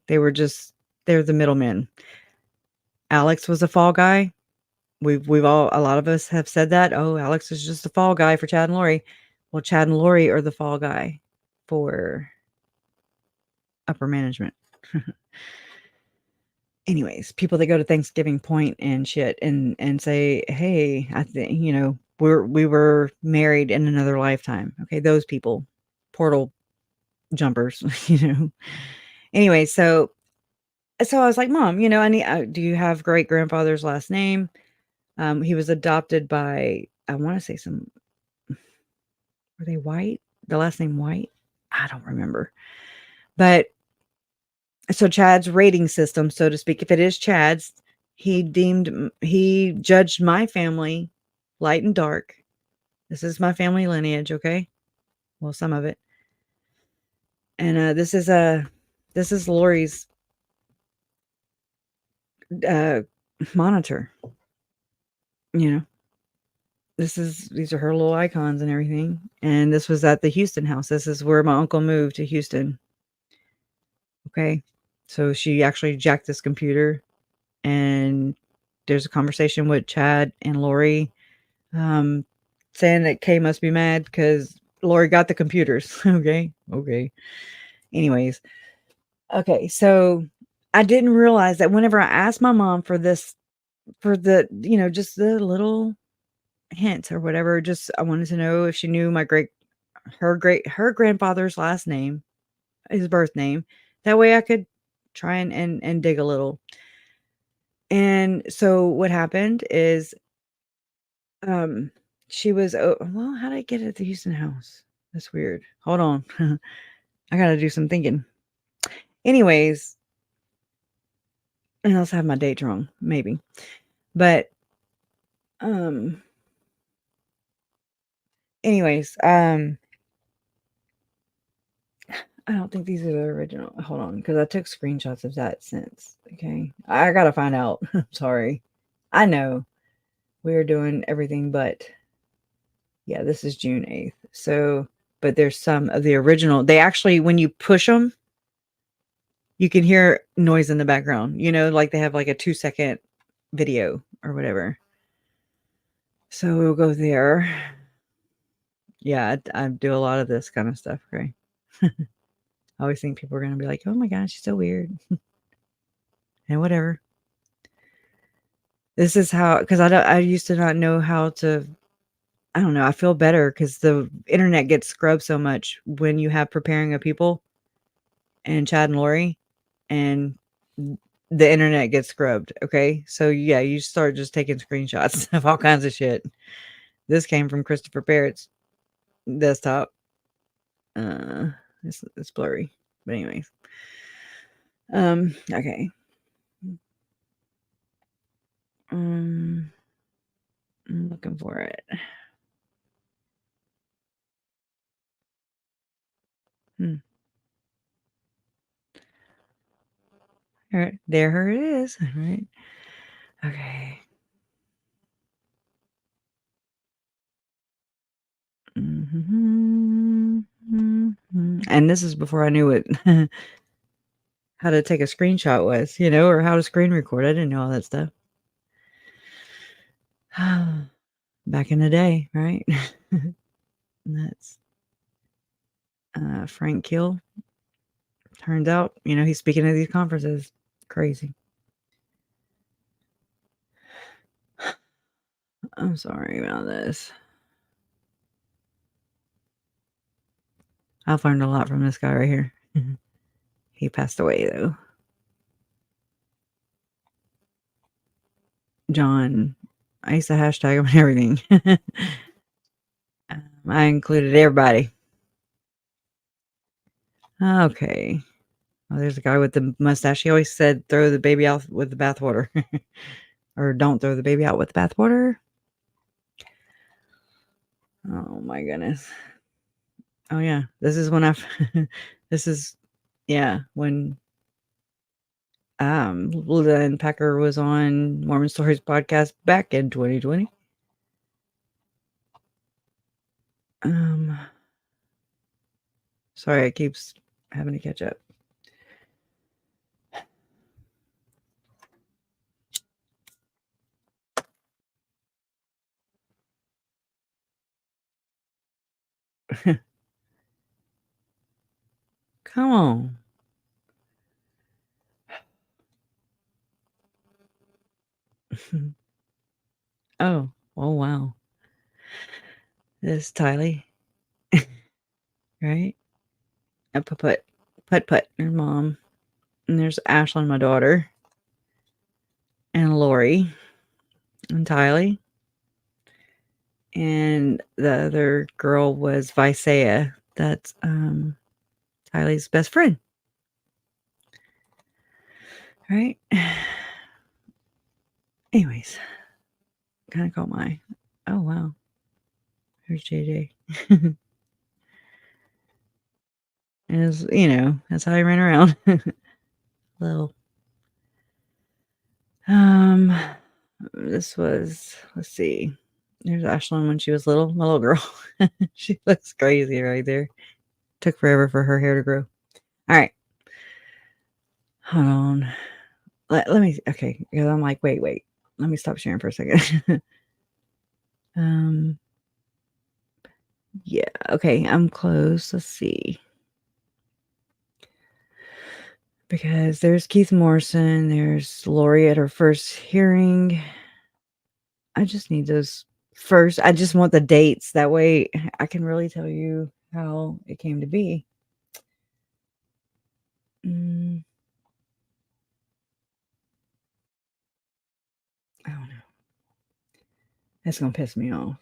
They're the middlemen. Alex was a fall guy. A lot of us have said that. Oh, Alex is just a fall guy for Chad and Lori. Well, Chad and Lori are the fall guy for upper management. Anyways, people that go to Thanksgiving Point and shit and say, hey, I think, we were married in another lifetime. Okay. Those people, portal jumpers, Anyway, so I was like, Mom, do you have great grandfather's last name? He was adopted by, I want to say were they white? the last name White? I don't remember. But so Chad's rating system, so to speak, if it is Chad's, he judged my family light and dark. This is my family lineage, okay? Well, some of it. And this is Lori's monitor. You know, these are her little icons and everything. And this was at the Houston house. This is where my uncle moved to Houston. Okay. So she actually jacked this computer, and there's a conversation with Chad and Lori, saying that Kay must be mad because Lori got the computers. Okay. Anyways. Okay. So I didn't realize that whenever I asked my mom for this, for the, just the little hint or whatever, just I wanted to know if she knew her grandfather's last name, his birth name. That way I could try and dig a little. And so what happened is, she was, well, how did I get it at the Houston house? That's weird. Hold on. I got to do some thinking. Anyways, unless I have my dates wrong, maybe. But, anyways, I don't think these are the original. Hold on, because I took screenshots of that since. Okay. I got to find out. Sorry. I know we're doing everything, but yeah, this is June 8th. So, but there's some of the original. They actually, when you push them, you can hear noise in the background, like they have like a 2-second video or whatever. So we'll go there. Yeah, I do a lot of this kind of stuff, right? I always think people are going to be like, oh my gosh, she's so weird. And whatever. This is how, because I used to not know how to, I don't know. I feel better because the internet gets scrubbed so much when you have Preparing a People and Chad and Lori, and the internet gets scrubbed. Okay. So yeah, you start just taking screenshots of all kinds of shit. This came from Christopher Barrett's desktop. It's blurry, but anyways. Okay. I'm looking for it. All right, there it is. All right. Okay. And this is before I knew it, how to take a screenshot was, or how to screen record. I didn't know all that stuff. Back in the day, right? That's Frank Kill. Turns out, he's speaking at these conferences. Crazy. I'm sorry about this. I've learned a lot from this guy right here. He passed away, though. John. I used to hashtag him and everything. I included everybody. Okay. Oh, there's a guy with the mustache. He always said, throw the baby out with the bathwater. Or don't throw the baby out with the bathwater. Oh, my goodness. Oh, yeah. This is when when Lynn Packer was on Mormon Stories podcast back in 2020. Sorry, it keeps having to catch up. Come on. Oh wow. This is Tylee. Right? And Put, your mom. And there's Ashlyn, my daughter. And Lori. And Tylee. And the other girl was Visaya. That's Tylee's best friend. Right? Anyways, kind of caught my. Oh wow, here's JJ. As you know, that's how he ran around. Little. This was. Let's see. There's Ashlyn when she was little. My little girl. She looks crazy right there. Took forever for her hair to grow. All right. Hold on. Let me. Okay. Because I'm like, wait. Let me stop sharing for a second. Yeah. Okay. I'm close. Let's see. Because there's Keith Morrison, there's Lori at her first hearing. I just need those first. I just want the dates. That way I can really tell you how it came to be. I don't know. That's going to piss me off.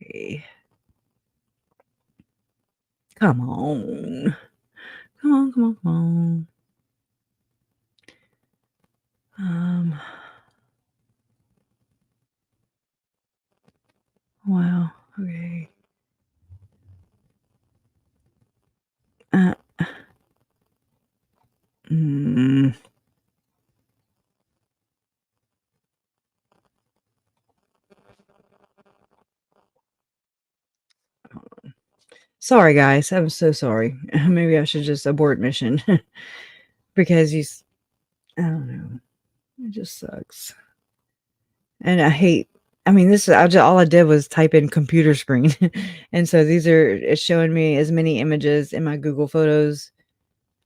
Okay. Come on. Come on. Wow. Okay. Sorry, guys. I'm so sorry. Maybe I should just abort mission because I don't know. It just sucks. And I hate, I mean, all I did was type in computer screen. And so it's showing me as many images in my Google Photos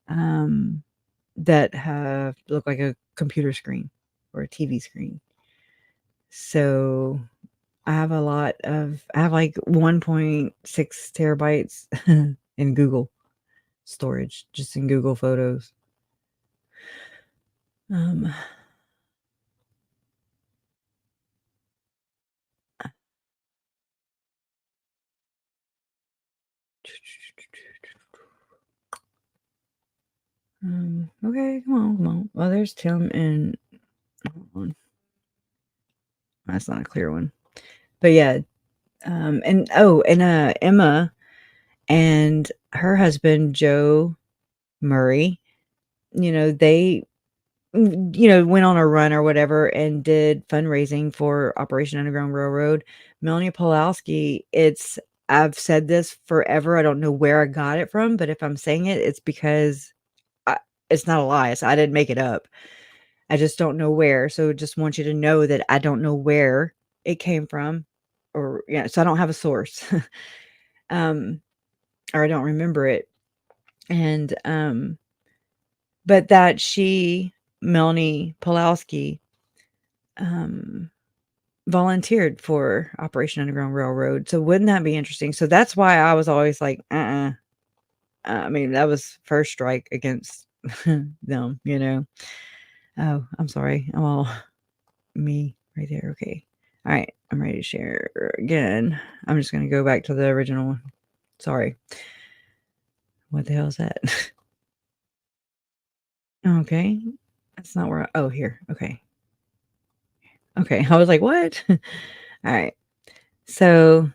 that look like a computer screen or a TV screen. So I have like 1.6 terabytes in Google storage, just in Google Photos. Okay, come on. Well, there's Tim and hold on. That's not a clear one. But yeah, and Emma and her husband Joe Murray, they went on a run or whatever and did fundraising for Operation Underground Railroad. Melanie Pulowski, I've said this forever. I don't know where I got it from, but if I'm saying it, it's because it's not a lie. I didn't make it up. I just don't know where. So just want you to know that I don't know where it came from, so I don't have a source. Or I don't remember it. And but that Melanie Pulowski, volunteered for Operation Underground Railroad. So wouldn't that be interesting? So that's why I was always like, I mean, that was first strike against them, Oh, I'm sorry. I'm all me right there. Okay. All right. I'm ready to share again. I'm just going to go back to the original one. Sorry. What the hell is that? Okay. That's not where here. Okay. Okay. I was like, what? All right. So,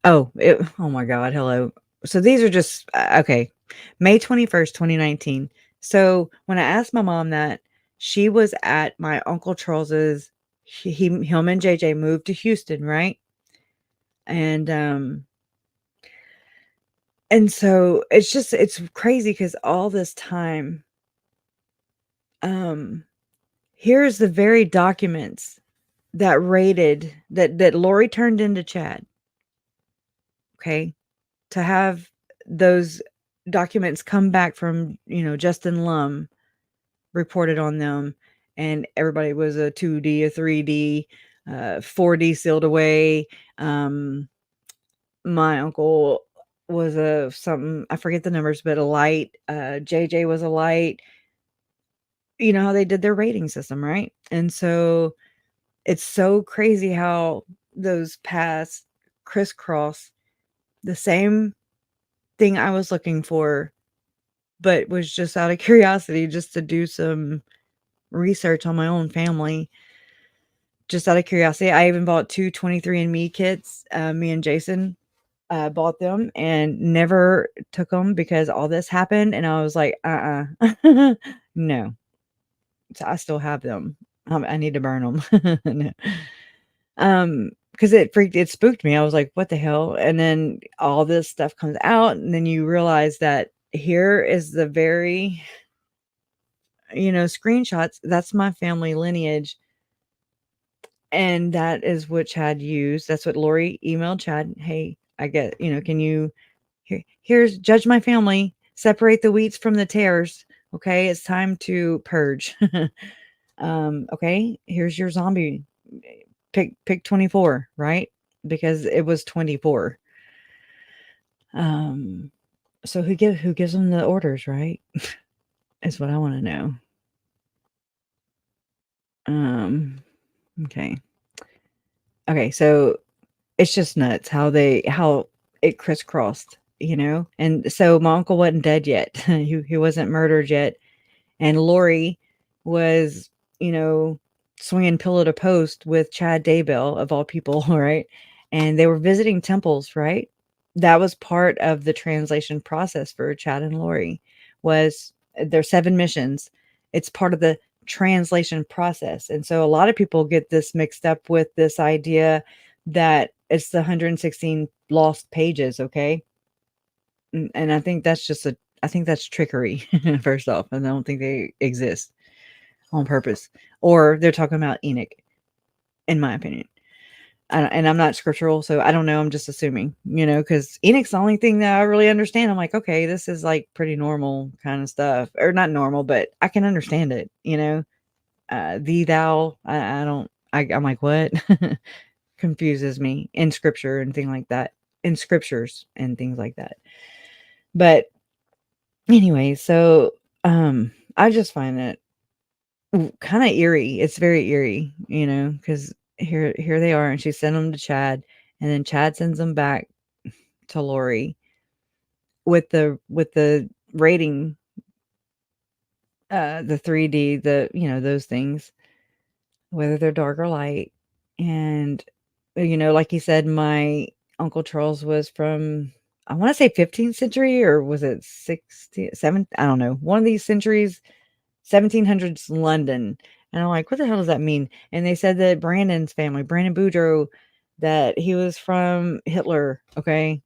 oh my God. Hello. So these are just, okay. May 21st, 2019. So when I asked my mom that, she was at my Uncle Charles's, him and JJ moved to Houston, right? And so it's crazy because all this time, here's the very documents that Lori turned into Chad. Okay. To have those documents come back from, Justin Lum reported on them, and everybody was a 2D, a 3D, 4D sealed away. My uncle was something, I forget the numbers, but a light. JJ was a light. You know how they did their rating system, right? And so It's so crazy how those paths crisscross the same thing I was looking for, but was just out of curiosity just to do some research on my own family. Just out of curiosity, I even bought 2 23andMe kits. Me and Jason bought them and never took them because all this happened, and I was like, no. So I still have them. I need to burn them. No. Because it spooked me. I was like, what the hell? And then all this stuff comes out, and then you realize that here is the very, screenshots. That's my family lineage. And that is what Chad used. That's what Lori emailed Chad. Hey, I get, can you here's judge my family, separate the wheats from the tares. Okay, it's time to purge. Okay, here's your zombie. Pick 24, right? Because it was 24. So who gives them the orders, right? Is what I want to know. Okay. Okay, so it's just nuts how it crisscrossed, And so my uncle wasn't dead yet. He wasn't murdered yet. And Lori was, swinging pillow to post with Chad Daybell, of all people, right? And they were visiting temples, right? That was part of the translation process for Chad and Lori. Was their 7 missions. It's part of the translation process. And so a lot of people get this mixed up with this idea that it's the 116 lost pages, okay? And I think that's I think that's trickery, first off, and I don't think they exist on purpose. Or they're talking about Enoch, in my opinion. And I'm not scriptural, so I don't know. I'm just assuming, because Enoch's the only thing that I really understand. I'm like, okay, this is like pretty normal kind of stuff, or not normal, but I can understand it. Thee, thou. I don't. I'm like, what? Confuses me in scripture and things like that. In scriptures and things like that. But anyway, so I just find it kind of eerie. It's very eerie, because here they are, and she sent them to Chad, and then Chad sends them back to Lori with the rating, the 3D, those things, whether they're dark or light. And like he said, my Uncle Charles was from, I want to say 15th century, or was it 16th, 7th? I don't know. One of these centuries, 1700s London. And I'm like, what the hell does that mean? And they said that Brandon Boudreaux, that he was from Hitler. Okay.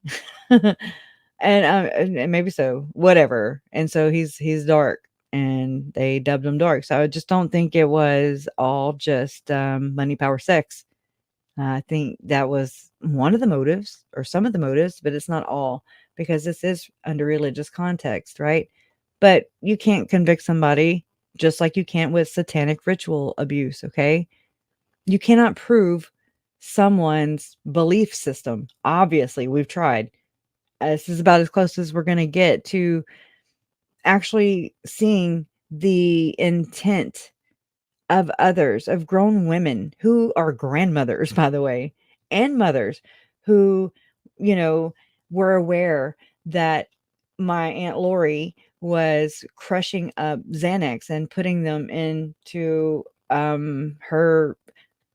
And maybe so, whatever. And so he's dark, and they dubbed him dark. So I just don't think it was all just money, power, sex. I think that was one of the motives, or some of the motives, but it's not all, because this is under religious context, right? But you can't convict somebody just like you can't with satanic ritual abuse, okay? You cannot prove someone's belief system. Obviously, we've tried. This is about as close as we're going to get to actually seeing the intent of others, of grown women who are grandmothers, by the way, and mothers who, were aware that my Aunt Lori was crushing up Xanax and putting them into my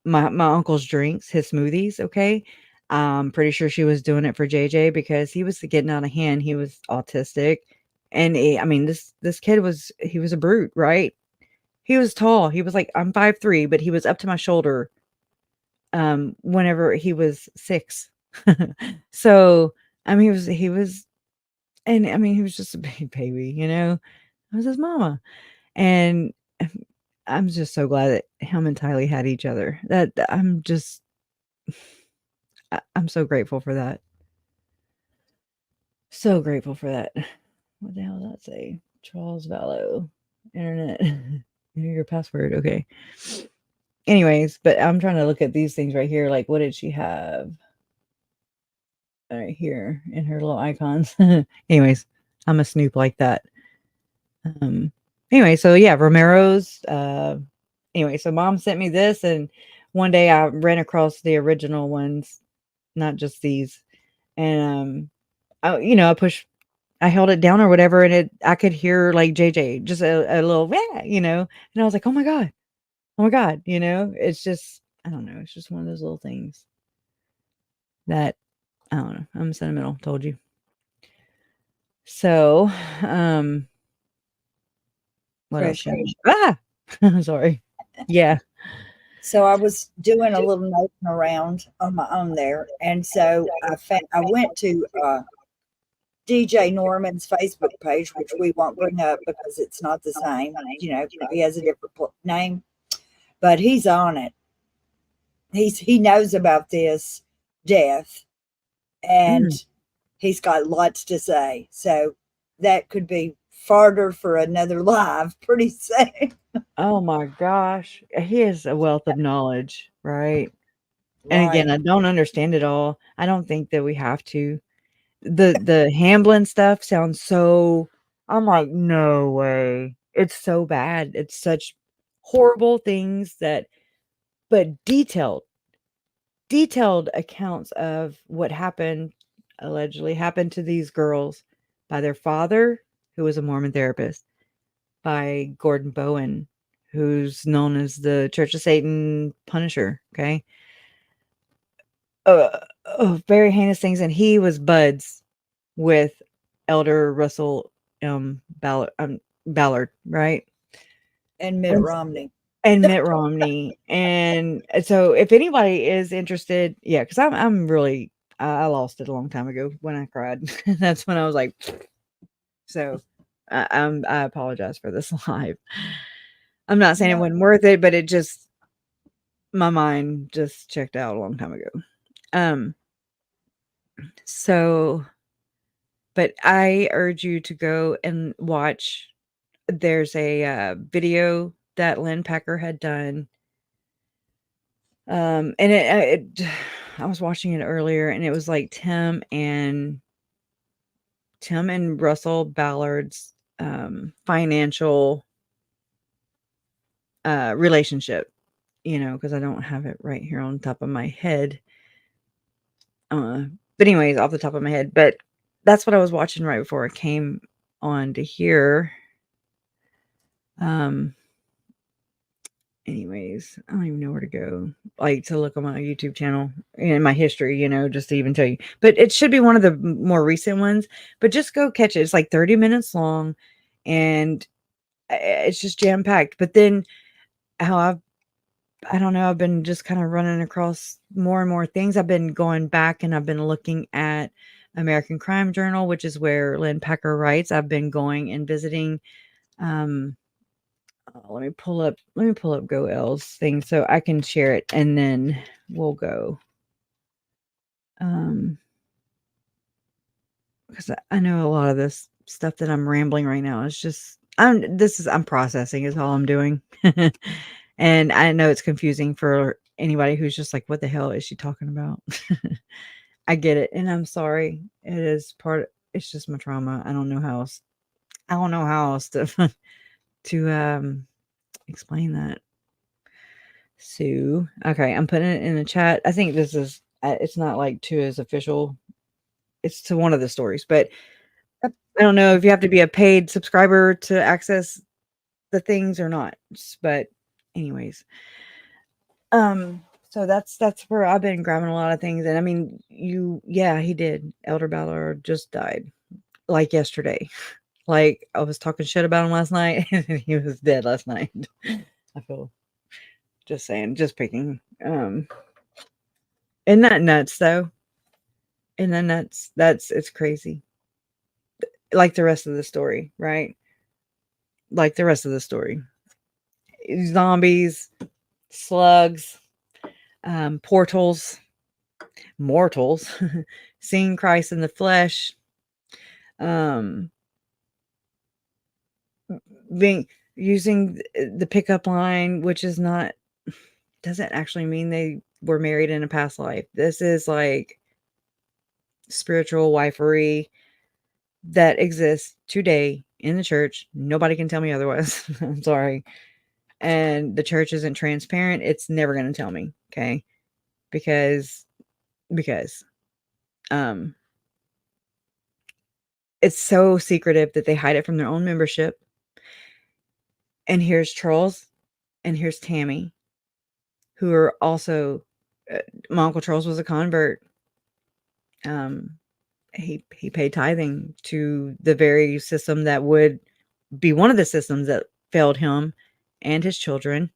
uncle's drinks, his smoothies. Okay. I'm pretty sure she was doing it for JJ because he was getting out of hand. He was autistic. And this kid he was a brute, right? He was tall. He was like, I'm 5'3", but he was up to my shoulder whenever he was 6. So, he was, and he was just a big baby, I was his mama. And I'm just so glad that him and Tylee had each other. That I'm so grateful for that. So grateful for that. What the hell does that say? Charles Vallow, internet. Enter your password. Okay. Anyways, but I'm trying to look at these things right here. Like, what did she have? Right here in her little icons. Anyways, I'm a snoop like that. Anyway, so yeah, Romero's. Anyway, so mom sent me this, and one day I ran across the original ones, not just these. And I held it down or whatever, and I could hear like JJ just a little, yeah, and I was like, oh my God, it's just, I don't know. It's just one of those little things that, I don't know. I'm sentimental, told you. So, what else? Pressure. Sorry. Yeah. So I was doing a little noting around on my own there, and so I went to DJ Norman's Facebook page, which we won't bring up because it's not the same. He has a different name, but he's on it. He knows about this death, and he's got lots to say. So that could be farther for another live pretty soon. Oh my gosh. He has a wealth of knowledge, right? And Right. again, I don't understand it all. I don't think that we have to. The Hamblin stuff sounds so, I'm like, no way. It's so bad. It's such horrible things but detailed accounts of what allegedly happened to these girls by their father, who was a Mormon therapist, by Gordon Bowen, who's known as the Church of Satan Punisher. Okay. Very heinous things. And he was buds with Elder Russell Ballard, right? And Mitt Romney. And Mitt Romney. And so if anybody is interested, yeah, because I'm really, I lost it a long time ago when I cried. That's when I was like, so I apologize for this live. I'm not saying it wasn't worth it, but it just, my mind just checked out a long time ago. So, but I urge you to go and watch. There's a video that Lynn Packer had done. And I was watching it earlier, and it was like Tim and Russell Ballard's financial relationship, because I don't have it right here on top of my head. But anyways, off the top of my head, but that's what I was watching right before I came on to here. Anyways, I don't even know where to go, like to look on my YouTube channel and my history, just to even tell you. But it should be one of the more recent ones, but just go catch it. It's like 30 minutes long, and it's just jam packed. But then how I don't know, I've been just kind of running across more and more things. I've been going back and I've been looking at American Crime Journal, which is where Lynn Packer writes. I've been going and visiting, let me pull up Go L's thing so I can share it, and then we'll go. Because I know a lot of this stuff that I'm rambling right now is just I'm processing is all I'm doing. And I know it's confusing for anybody who's just like, what the hell is she talking about? I get it, and I'm sorry. It's just my trauma. I don't know how else to to explain that. So, okay, I'm putting it in the chat. I think this is, it's not like to his official, it's to one of the stories, but I don't know if you have to be a paid subscriber to access the things or not. But anyways, so that's where I've been grabbing a lot of things. And I mean, he did. Elder Ballard just died like yesterday. Like I was talking shit about him last night, and he was dead last night. I feel, just saying, just picking. Isn't that nuts though? And then it's crazy. Like the rest of the story, right? Like the rest of the story. Zombies, slugs, portals, mortals, seeing Christ in the flesh, using the pickup line, which doesn't actually mean they were married in a past life. This is like spiritual wifery that exists today in the church. Nobody can tell me otherwise. I'm sorry. and the church isn't transparent, it's never going to tell me. Okay. Because um it's so secretive that they hide it from their own membership. And here's Charles and here's Tammy, who are also, my Uncle Charles was a convert. He paid tithing to the very system that would be one of the systems that failed him and his children,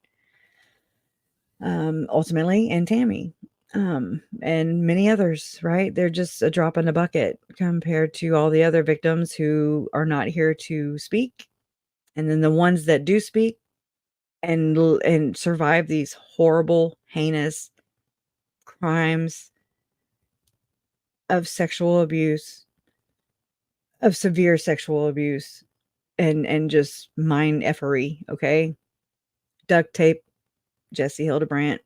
ultimately, and Tammy, and many others, right? They're just a drop in the bucket compared to all the other victims who are not here to speak. And then the ones that do speak and survive these horrible, heinous crimes of sexual abuse, of severe sexual abuse, and just mind effery. Okay. Duct tape, Jesse Hildebrandt.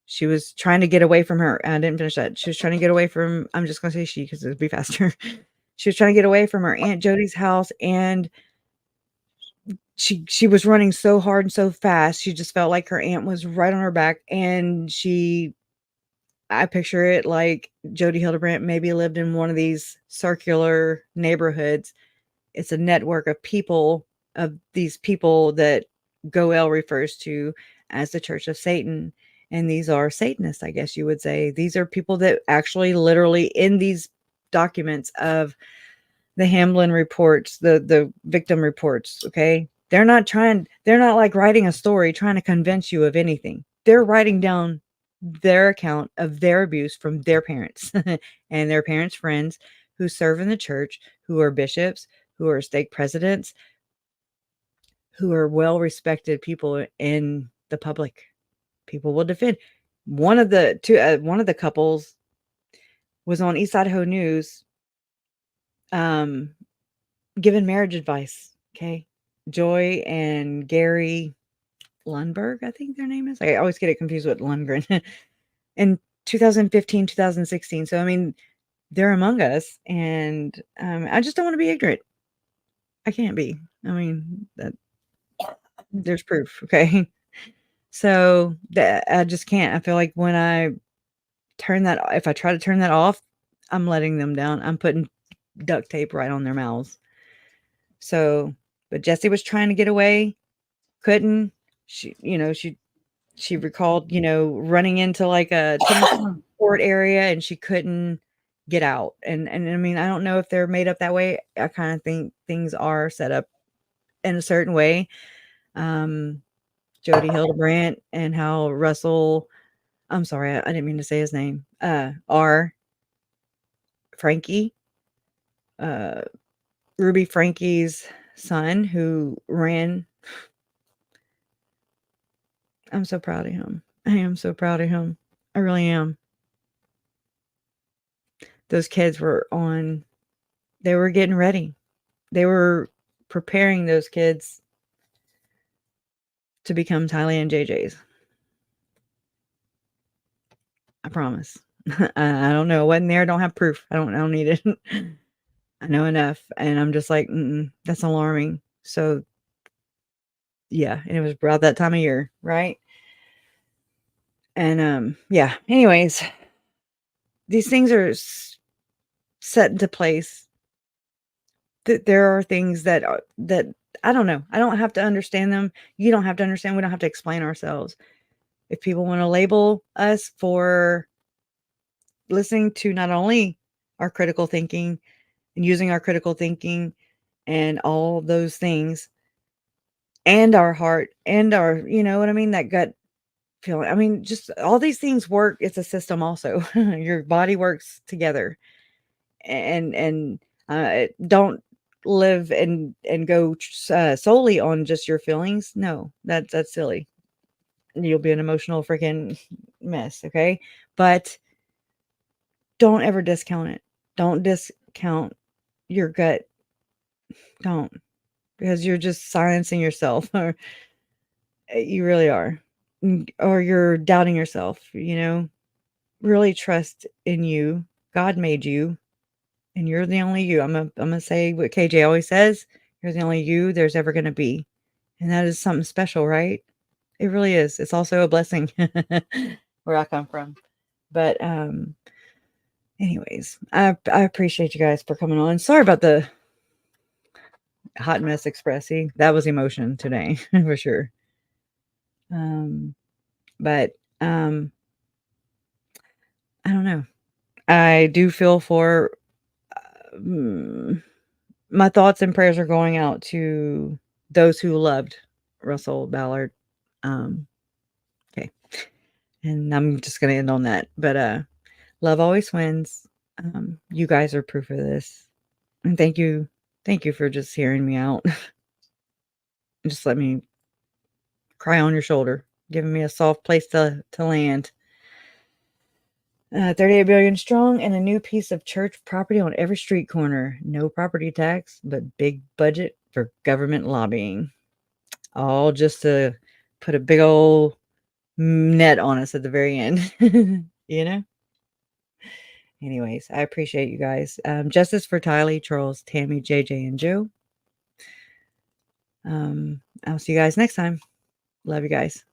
She was trying to get away from her. I didn't finish that. She was trying to get away from, I'm just going to say she, because it'd be faster. She was trying to get away from her Aunt Jody's house, and she was running so hard and so fast. She just felt like her aunt was right on her back. And I picture it like Jody Hildebrandt maybe lived in one of these circular neighborhoods. It's a network of people, of these people that Goel refers to as the Church of Satan. And these are Satanists, I guess you would say. These are people that actually literally in these documents of the Hamlin reports, the victim reports, okay? They're not like writing a story trying to convince you of anything. They're writing down their account of their abuse from their parents and their parents' friends who serve in the church, who are bishops, who are stake presidents, who are well-respected people in the public. People will defend. One of the couples was on East Idaho News, giving marriage advice. Okay. Joy and Gary Lundberg, I think their name is. I always get it confused with Lundgren. In 2015, 2016. So, I mean, they're among us, and I just don't want to be ignorant. I can't be. I mean, there's proof. Okay. So that I just can't. I feel like when I if I try to turn that off, I'm letting them down. I'm putting duct tape right on their mouths. So, but Jessie was trying to get away, couldn't. She recalled, running into like a tennis court area, and she couldn't get out. And I mean, I don't know if they're made up that way. I kind of think things are set up in a certain way. Jody Hildebrandt and how Russell, I'm sorry, I didn't mean to say his name. R. Frankie, Ruby Frankie's son, who ran. I'm so proud of him. I am so proud of him. I really am. Those kids they were getting ready. They were preparing those kids to become Tylee and JJ's. I promise. I don't know. Wasn't there. Don't have proof. I don't need it. I know enough. And I'm just like, that's alarming. So yeah. And it was about that time of year. Right. And, yeah, anyways, these things are set into place. That there are things that I don't know. I don't have to understand them. You don't have to understand. We don't have to explain ourselves. If people want to label us for listening to not only our critical thinking and using our critical thinking and all those things, and our heart and our, you know what I mean? That gut feeling. I mean, just all these things work. It's a system also. Your body works together. And don't live and go solely on just your feelings. No, that's silly. You'll be an emotional freaking mess. Okay. But don't ever discount it. Don't discount your gut. Don't, because you're just silencing yourself, or you really are, or you're doubting yourself. Really trust in you. God made you, and you're the only you. I'm gonna say what KJ always says: you're the only you there's ever gonna be, and that is something special, right? It really is. It's also a blessing where I come from. But anyways, I appreciate you guys for coming on. Sorry about the hot mess expressy. That was emotion today for sure. But I don't know. I do feel for my thoughts and prayers are going out to those who loved Russell Ballard. Okay. And I'm just going to end on that. But love always wins. You guys are proof of this. And thank you for just hearing me out. Just let me cry on your shoulder, giving me a soft place to land. 38 billion strong and a new piece of church property on every street corner. No property tax, but big budget for government lobbying. All just to put a big old net on us at the very end. You know? Anyways, I appreciate you guys. Justice for Tylee, Charles, Tammy, JJ, and Joe. I'll see you guys next time. Love you guys.